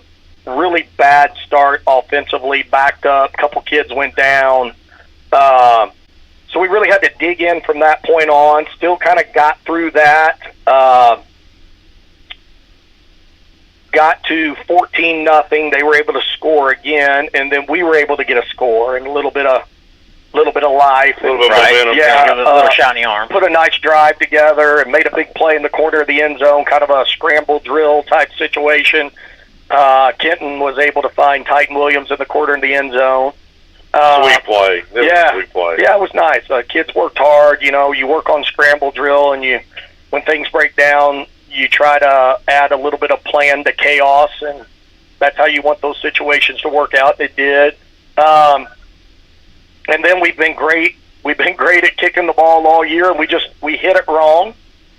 really bad start offensively, backed up, a couple kids went down. So we really had to dig in from that point on, still kind of got through that. Got to 14-0. They were able to score again, and then we were able to get a score and a little bit of life. A little bit of momentum. Yeah, a little shiny arm. Put a nice drive together and made a big play in the corner of the end zone, kind of a scramble drill type situation. Kenton was able to find Titan Williams in the corner of the end zone. Sweet play. Sweet play. Yeah, it was nice. Kids worked hard. You work on scramble drill, and when things break down, you try to add a little bit of plan to chaos, and that's how you want those situations to work out. It did. And then we've been great. We've been great at kicking the ball all year, and we hit it wrong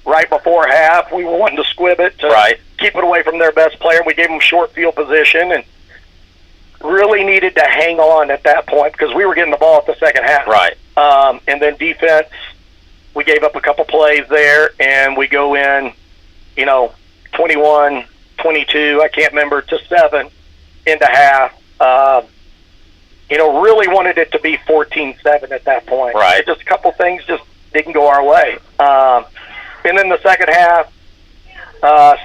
right before half. We were wanting to squib it to keep it away from their best player. We gave them short field position and really needed to hang on at that point because we were getting the ball at the second half. Right. And then defense, we gave up a couple plays there, and we go in, 21, 22, I can't remember, to 7 into half. Really wanted it to be 14-7 at that point. Right. Just a couple things just didn't go our way. And then the second half,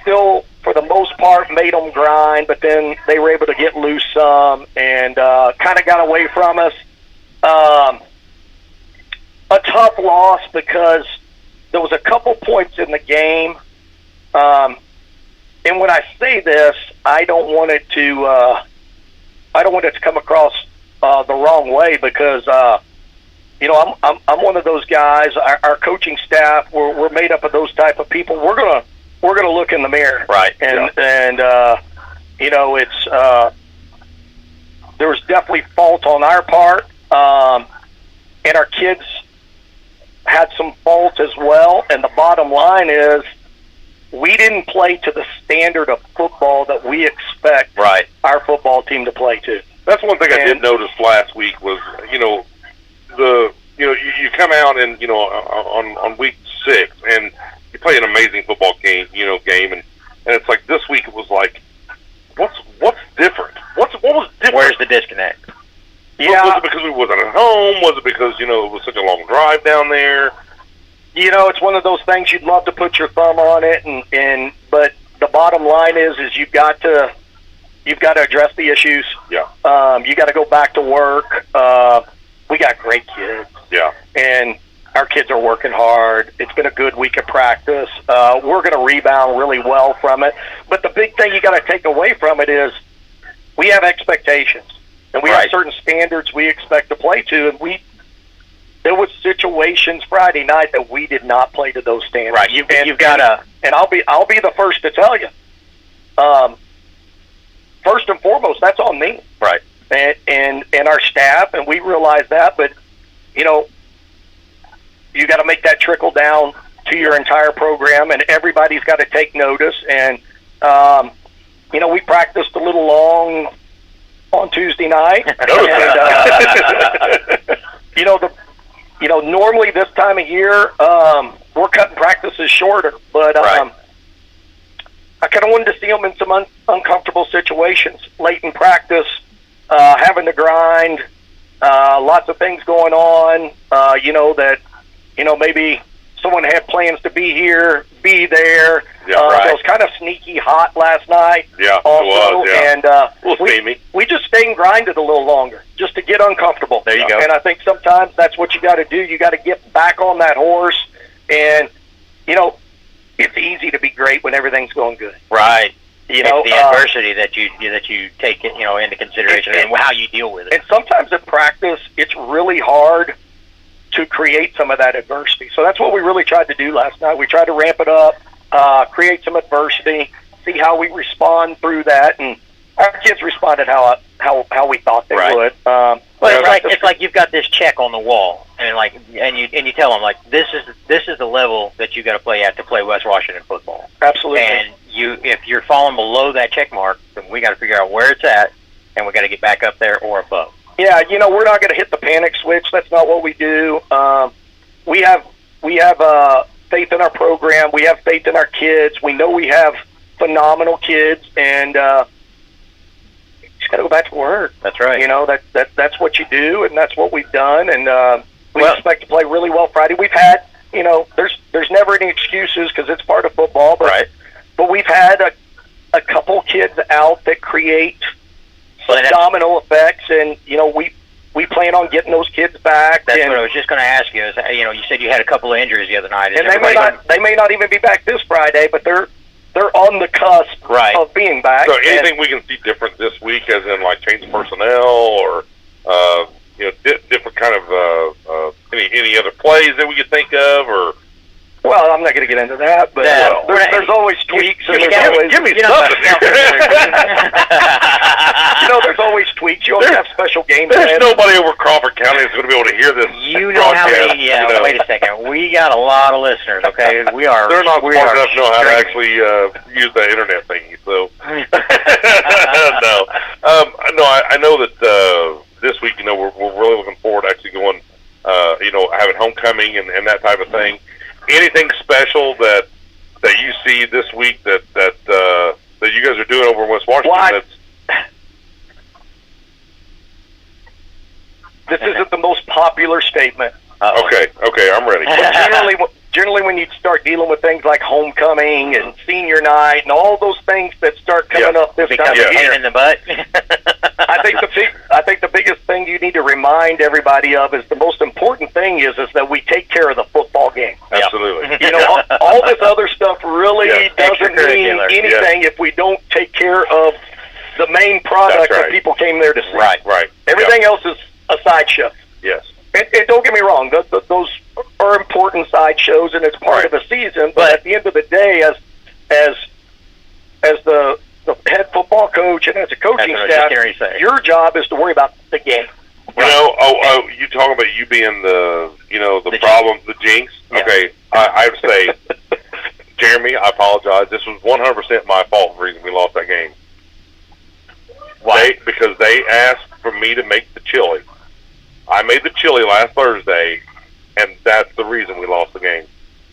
still, for the most part, made them grind, but then they were able to get loose some and kind of got away from us. A tough loss because there was a couple points in the game. And when I say this, I don't want it to come across the wrong way because I'm one of those guys. Our coaching staff, we're made up of those type of people. We're gonna look in the mirror, right? And it's there was definitely fault on our part, and our kids had some fault as well. And the bottom line is, we didn't play to the standard of football that we expect our football team to play to. That's one thing I did notice last week was, you come out and on week 6 and you play an amazing football game, and it's like this week it was like, what's different? What was different? Where's the disconnect? Yeah. Was it because we wasn't at home? Was it because it was such a long drive down there? It's one of those things you'd love to put your thumb on it, but the bottom line is you've got to address the issues. Yeah. You got to go back to work. We got great kids. Yeah. And our kids are working hard. It's been a good week of practice. We're going to rebound really well from it. But the big thing you got to take away from it is we have expectations, and we have certain standards we expect to play to, and there was situations Friday night that we did not play to those standards. Right. You've got to, and I'll be the first to tell you. First and foremost, that's on me. Right. And our staff, and we realize that. But you got to make that trickle down to your entire program, and everybody's got to take notice. And we practiced a little long on Tuesday night. And, normally this time of year, we're cutting practices shorter, but I kind of wanted to see them in some uncomfortable situations, late in practice, having to grind, lots of things going on, maybe someone had plans to be here, be there. It was kind of sneaky hot last night. Yeah, also, it was, yeah. And we just stayed and grinded a little longer just to get uncomfortable. There you go. And I think sometimes that's what you got to do. You got to get back on that horse. And, it's easy to be great when everything's going good. Right. It's the adversity that you take into consideration and how you deal with it. And sometimes in practice, it's really hard to create some of that adversity. So that's what we really tried to do last night. We tried to ramp it up, create some adversity, see how we respond through that, and our kids responded how we thought they would. Well, it's like you've got this check on the wall, and you tell them this is the level that you got to play at to play West Washington football. Absolutely. And if you're falling below that check mark, then we got to figure out where it's at, and we got to get back up there or above. Yeah, we're not going to hit the panic switch. That's not what we do. We have faith in our program. We have faith in our kids. We know we have phenomenal kids, and just got to go back to work. That's right. That's what you do, and that's what we've done. And we expect to play really well Friday. We've had, there's never any excuses because it's part of football. But we've had a couple kids out that create domino effects, and we plan on getting those kids back. That's what I was just going to ask you. Is you said you had a couple of injuries the other night. And they may not even be back this Friday, but they're on the cusp of being back. So anything we can see different this week, as in change personnel or different kind of any other plays that we could think of, or. Well, I'm not going to get into that, but there's always tweaks. And give me something. There's always tweaks. You always have special game There's plans. nobody over Crawford County that's going to be able to hear this. You know how many? Wait a second. We got a lot of listeners. Okay, we are. They're not smart enough to know how to actually use the internet thingy. So no. I know that this week, we're really looking forward to actually going, having homecoming and that type of thing. Anything special that you see this week that you guys are doing over in West Washington? This isn't the most popular statement. Okay, I'm ready. Generally, when you start dealing with things like homecoming and senior night and all those things that start coming up this time of year, in the butt. I think the biggest thing you need to remind everybody of is the most important thing is that we take care of the football game. Absolutely. All this other stuff really doesn't mean anything if we don't take care of the main product that people came there to see. Right. Everything else is a sideshow. Yes. And don't get me wrong; those are important sideshows, and it's part of the season. But at the end of the day, as the head football coach and as a coaching staff, your job is to worry about the game. You talking about you being the problem, the jinx? Yeah. Okay, I would say, Jeremy, I apologize. This was 100% my fault. The reason we lost that game. Why? Because they asked for me to make the chili. I made the chili last Thursday, and that's the reason we lost the game.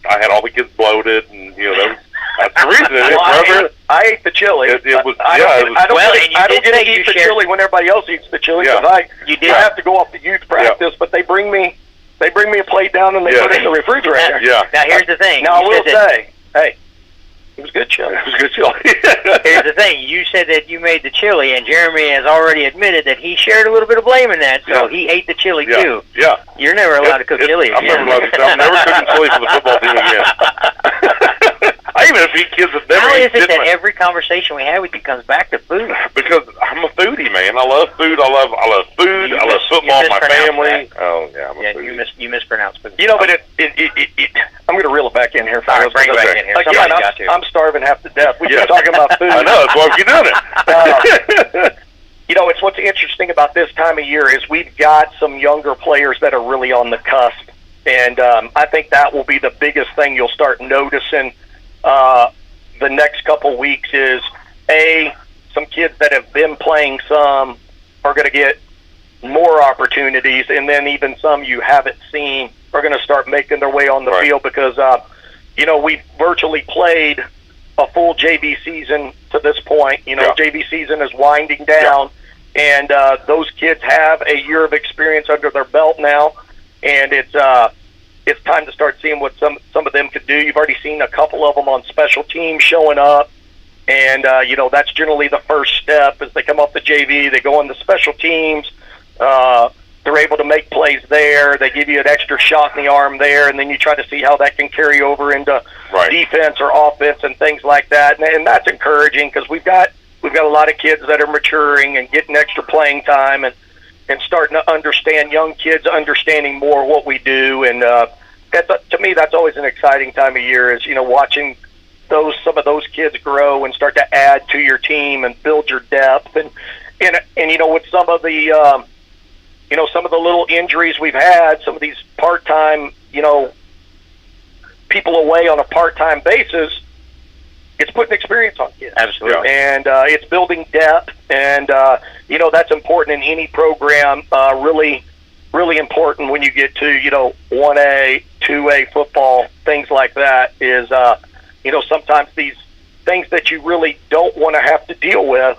I had all the kids bloated, and that's the reason. I ate the chili. It was. I don't get to eat the chili when everybody else eats the chili because I have to go off to youth practice. But they bring me a plate down and they put it in the refrigerator. Now here's the thing. Now I will say, hey, it was good chili. Here's the thing. You said that you made the chili, and Jeremy has already admitted that he shared a little bit of blame in that, so he ate the chili too. Yeah. You're never allowed to cook chili again. I'm never cooking chili for the football team again. I even have kids that never How is it that every conversation we have with you comes back to food? Because I'm a foodie, man. I love food. I love food. I love football. My family. Oh yeah, I'm a foodie. You mispronounced food. But I'm going to reel it back in here. Sorry, bring it back in here. Again, I'm starving half to death. We've been talking about food. I know. That's why we keep doing it. It's what's interesting about this time of year is we've got some younger players that are really on the cusp, and I think that will be the biggest thing you'll start noticing the next couple weeks is kids that have been playing some are going to get more opportunities, and then even some you haven't seen are going to start making their way on the field because, we virtually played a full JV season to this point. JV season is winding down, and those kids have a year of experience under their belt now, and it's time to start seeing what some of them could do. You've already seen a couple of them on special teams showing up, and that's generally the first step. As they come off the JV, they go on the special teams. They're able to make plays there. They give you an extra shot in the arm there, and then you try to see how that can carry over into defense or offense and things like that. And that's encouraging because we've got a lot of kids that are maturing and getting extra playing time and starting to understand, young kids understanding more what we do. And to me, that's always an exciting time of year is, watching some of those kids grow and start to add to your team and build your depth. And with some of the some of the little injuries we've had, some of these part-time, people away on a part-time basis, it's putting experience on kids. Absolutely. And it's building depth, and, that's important in any program, really, really important when you get to, 1A, 2A football, things like that is, sometimes these things that you really don't want to have to deal with,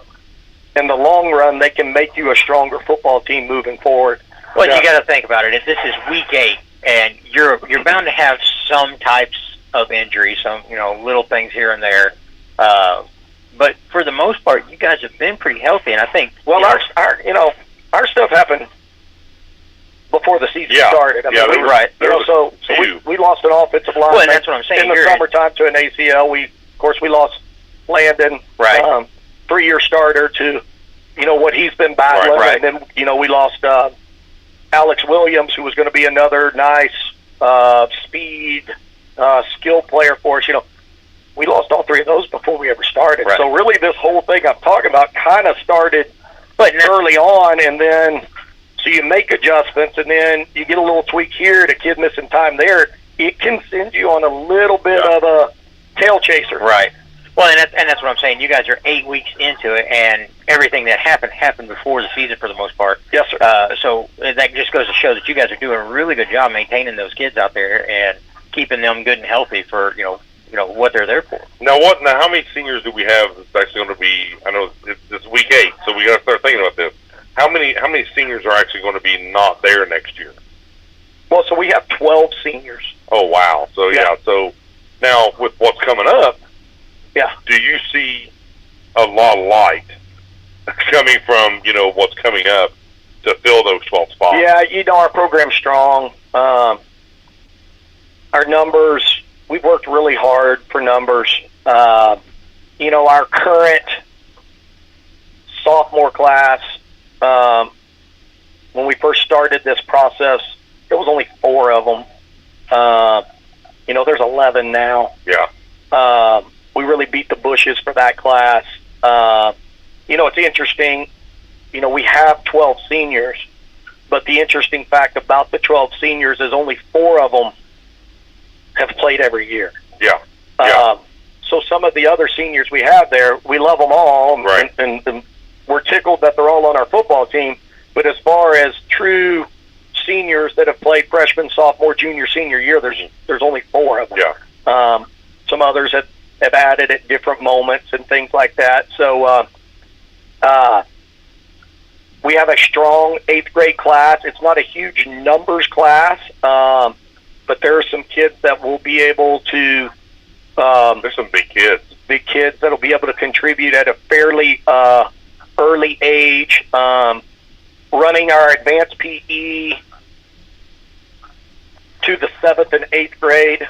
in the long run, they can make you a stronger football team moving forward. Well, you got to think about it. If this is week 8, and you're bound to have some types of injuries, some little things here and there. But for the most part, you guys have been pretty healthy, and I think our stuff happened before the season started. So we lost an offensive line. Well, and that's what I'm saying. In the summertime to an ACL. We lost Landon. Right. 3-year starter to, what he's been battling. Right. And then, we lost Alex Williams, who was going to be another nice speed, skill player for us. We lost all 3 of those before we ever started. Right. So really this whole thing I'm talking about kind of started early on, and then so you make adjustments, and then you get a little tweak here, the kid missing time there. It can send you on a little bit of a tail chaser. Right. Well, and that's what I'm saying. You guys are 8 weeks into it, and everything that happened before the season for the most part. Yes, sir. So that just goes to show that you guys are doing a really good job maintaining those kids out there and keeping them good and healthy for what they're there for. Now, how many seniors do we have that's actually going to be? I know it's week 8, so we got to start thinking about this. How many seniors are actually going to be not there next year? Well, so we have 12 seniors. Oh wow! So so now with what's coming up. Yeah. Do you see a lot of light coming from, what's coming up to fill those 12 spots? Yeah, our program's strong. Our numbers, we've worked really hard for numbers. Our current sophomore class, when we first started this process, there was only 4 of them. There's 11 now. Yeah. We really beat the bushes for that class. It's interesting. We have 12 seniors, but the interesting fact about the 12 seniors is only 4 of them have played every year. Yeah. So some of the other seniors we have there, we love them all, and we're tickled that they're all on our football team. But as far as true seniors that have played freshman, sophomore, junior, senior year, there's only 4 of them. Yeah. Some others have added at different moments and things like that. So we have a strong 8th grade class. It's not a huge numbers class, but there are some kids that will be able to there's some big kids. Big kids that'll be able to contribute at a fairly early age. Running our advanced PE to the 7th and 8th grade.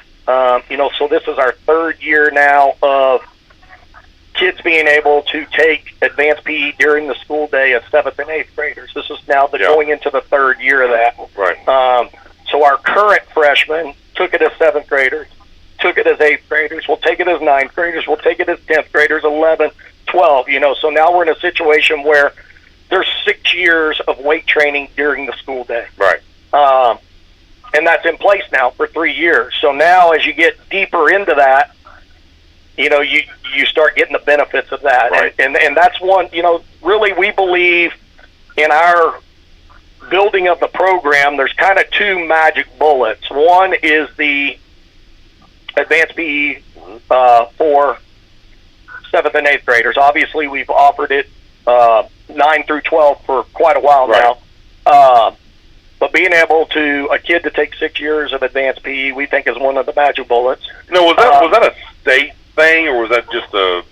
So this is our 3rd year now of kids being able to take advanced PE during the school day as 7th and 8th graders. This is now going into the 3rd year of that. Right. So our current freshmen took it as 7th graders, took it as 8th graders, we'll take it as 9th graders, we'll take it as 10th graders, 11th, 12, So now we're in a situation where there's 6 years of weight training during the school day. Right. And that's in place now for 3 years. So now as you get deeper into that, you start getting the benefits of that. Right. And that's one, really we believe in our building of the program, there's kind of two magic bullets. One is the advanced PE for 7th and 8th graders. Obviously, we've offered it 9 through 12 for quite a while now. But being able to, a kid to take 6 years of advanced PE, we think is one of the magic bullets. No, was that a state thing, or was that just a?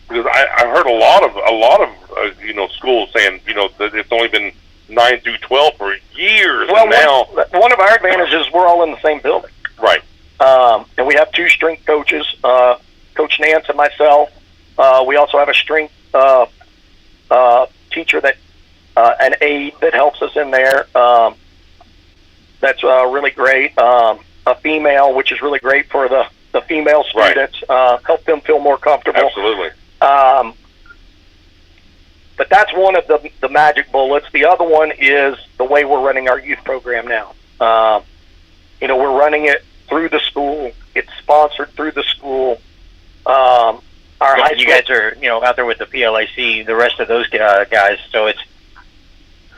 Because I heard a lot of schools saying that it's only been 9 through 12 for years. Well, and now one of our advantages, we're all in the same building. Right. And we have 2 strength coaches, Coach Nance and myself. We also have a strength teacher an aide that helps us in there. That's really great. A female, which is really great for the female students, help them feel more comfortable. Absolutely. But that's one of the magic bullets. The other one is the way we're running our youth program now. We're running it through the school. It's sponsored through the school. You guys are, out there with the PLAC, the rest of those guys, so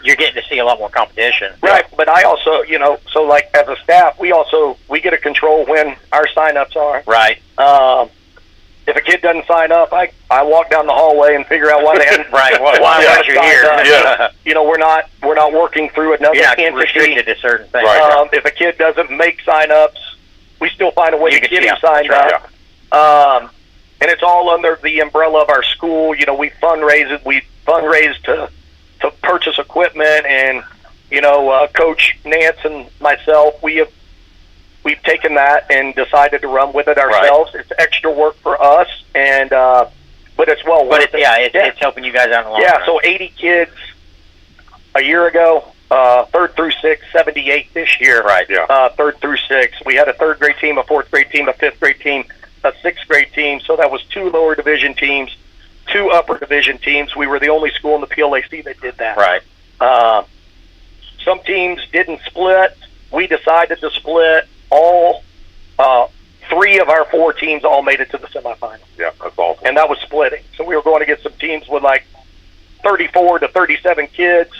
you're getting to see a lot more competition. Right, but I also, so like as a staff, we get to control when our sign-ups are. Right. If a kid doesn't sign up, I walk down the hallway and figure out why they hadn't. Right. Why aren't you here? Yeah. We're not working through another entity. Restricted to certain things. Right. If a kid doesn't make sign-ups, we still find a way to get him signed up. Yeah. And it's all under the umbrella of our school. We fundraise to purchase equipment, and Coach Nance and myself, we've taken that and decided to run with it ourselves. Right. It's extra work for us, and but it's well worth it. It's helping you guys out in the long run. Yeah, so 80 kids a year ago, 3rd through 6th, 78 this year. Right. Yeah. 3rd through 6th. We had a 3rd grade team, a 4th grade team, a 5th grade team, a 6th grade team. So that was 2 lower division teams, 2 upper division teams. We were the only school in the PLAC that did that. Right. Some teams didn't split. We decided to split. All 3 of our 4 teams all made it to the semifinals. Yeah, that's awesome. And that was splitting. So we were going to get some teams with like 34 to 37 kids.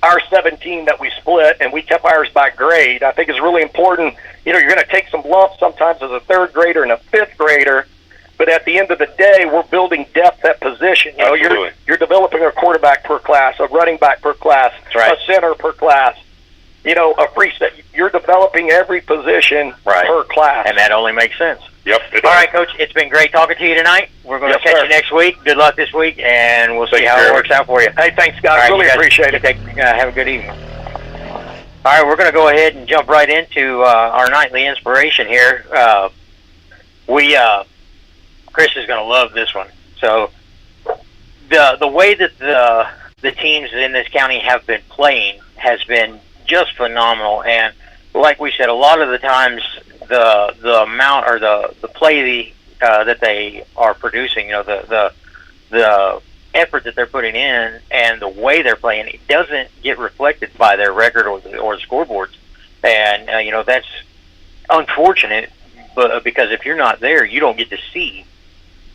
Our 17 that we split, and we kept ours by grade, I think is really important. You're going to take some lumps sometimes as a 3rd grader and a 5th grader, but at the end of the day, we're building depth at position. You're developing a quarterback per class, a running back per class, a center per class. A free set. You're developing every position per class. And that only makes sense. Yep. All right, Coach, it's been great talking to you tonight. We're going to catch you next week. Good luck this week, and we'll see how it works out for you. Hey, thanks, guys. Really appreciate it. Have a good evening. All right, we're going to go ahead and jump right into our nightly inspiration here. Chris is going to love this one. So the way that the teams in this county have been playing has been just phenomenal, and like we said, a lot of the times the amount or the play that they are producing, the effort that they're putting in and the way they're playing, it doesn't get reflected by their record or the scoreboards, and that's unfortunate. But because if you're not there, you don't get to see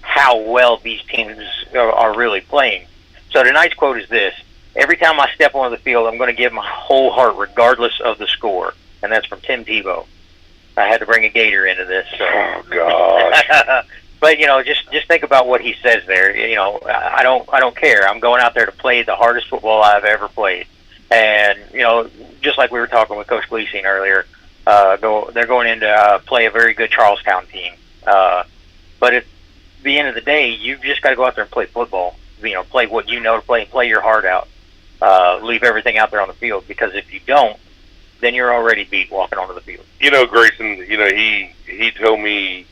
how well these teams are really playing. So tonight's quote is this: "Every time I step onto the field, I'm going to give my whole heart regardless of the score." And that's from Tim Tebow. I had to bring a Gator into this. So. Oh, gosh. But, just think about what he says there. I don't care. I'm going out there to play the hardest football I've ever played. And, just like we were talking with Coach Gleason earlier, they're going in to play a very good Charlestown team. But at the end of the day, you've just got to go out there and play football. Play what you know to play and play your heart out. Leave everything out there on the field, because if you don't, then you're already beat walking onto the field. Grayson, he told me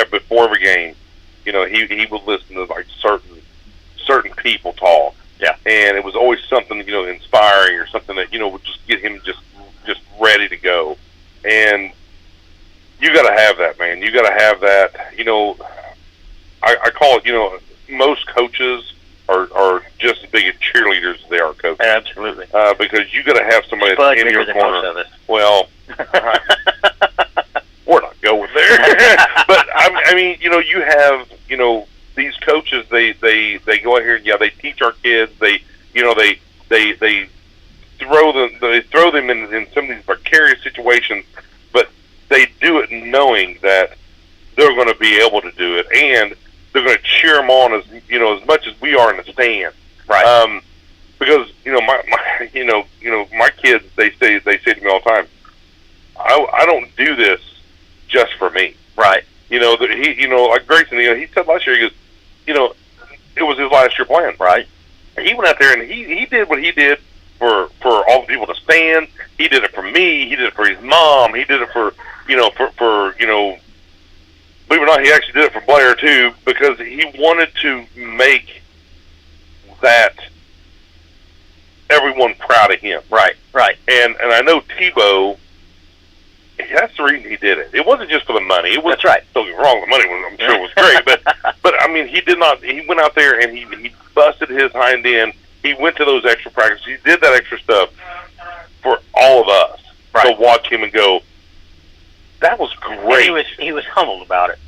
before every game, he would listen to like certain people talk. Yeah. And it was always something, inspiring or something that, would just get him just ready to go. And you got to have that, man. You got to have that. I call it, most coaches are just as big as cheerleaders as they are coaches. Absolutely. Because you got to have somebody that's in your corner. Most of us. Well, we're not going there. But I mean, mean, you have, these coaches. They go out here and they teach our kids. They throw them in some of these precarious situations, but they do it knowing that they're going to be able to do it, and they're going to cheer them on as much as we are in the stands. Right. Because my kids, they say to me all the time, I don't do this just for me. Right. Like Grayson, he said last year, he goes, it was his last year playing. Right. He went out there and he did what he did for all the people to stand. He did it for me. He did it for his mom. He did it for believe it or not, he actually did it for Blair too, because he wanted to make that everyone proud of him. Right. And I know Tebow, that's the reason he did it. It wasn't just for the money. It was, that's right. Don't get me wrong, the money was, I'm sure was great, but I mean, he went out there and he busted his hind end. He went to those extra practices. He did that extra stuff for all of us to watch him and go, that was great. And he was humbled about it.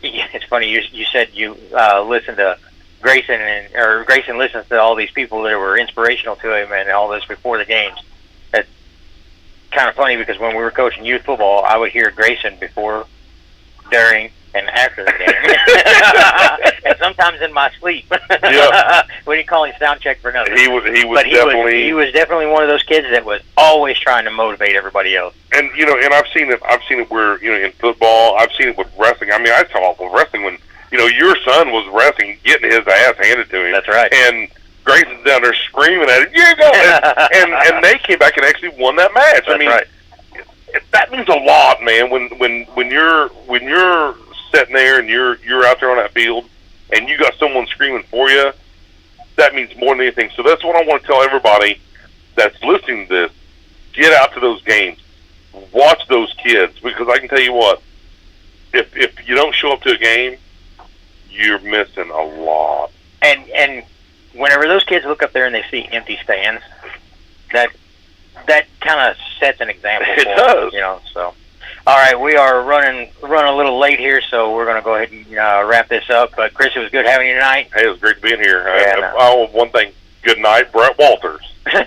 It's funny you said you listened to Grayson, or Grayson listens to all these people that were inspirational to him and all this before the games. It's kind of funny because when we were coaching youth football, I would hear Grayson before, during, and after the game, and sometimes in my sleep. Yeah. We didn't call him sound check for nothing. He was definitely one of those kids that was always trying to motivate everybody else. And and I've seen it where in football, I've seen it with wrestling. I mean, I saw it with wrestling when your son was wrestling, getting his ass handed to him. That's right. And Grayson's down there screaming at him, "You go!" and they came back and actually won that match. That's right. That means a lot, man. When you're sitting there and you're out there on that field and you got someone screaming for you, that means more than anything. So that's what I want to tell everybody that's listening to this: get out to those games, watch those kids, because I can tell you what, if you don't show up to a game, you're missing a lot. And whenever those kids look up there and they see empty stands, that kind of sets an example. It does. So. All right, we are running a little late here, so we're going to go ahead and wrap this up. But Chris, it was good having you tonight. Hey, it was great being here. One thing. Good night, Brett Walters. Brett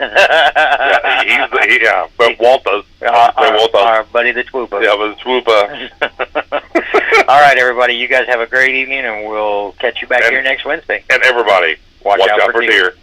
Walters. Our buddy the Twoopa. Yeah, the Twoopa. All right, everybody, you guys have a great evening, and we'll catch you back here next Wednesday. And everybody, watch out for deer.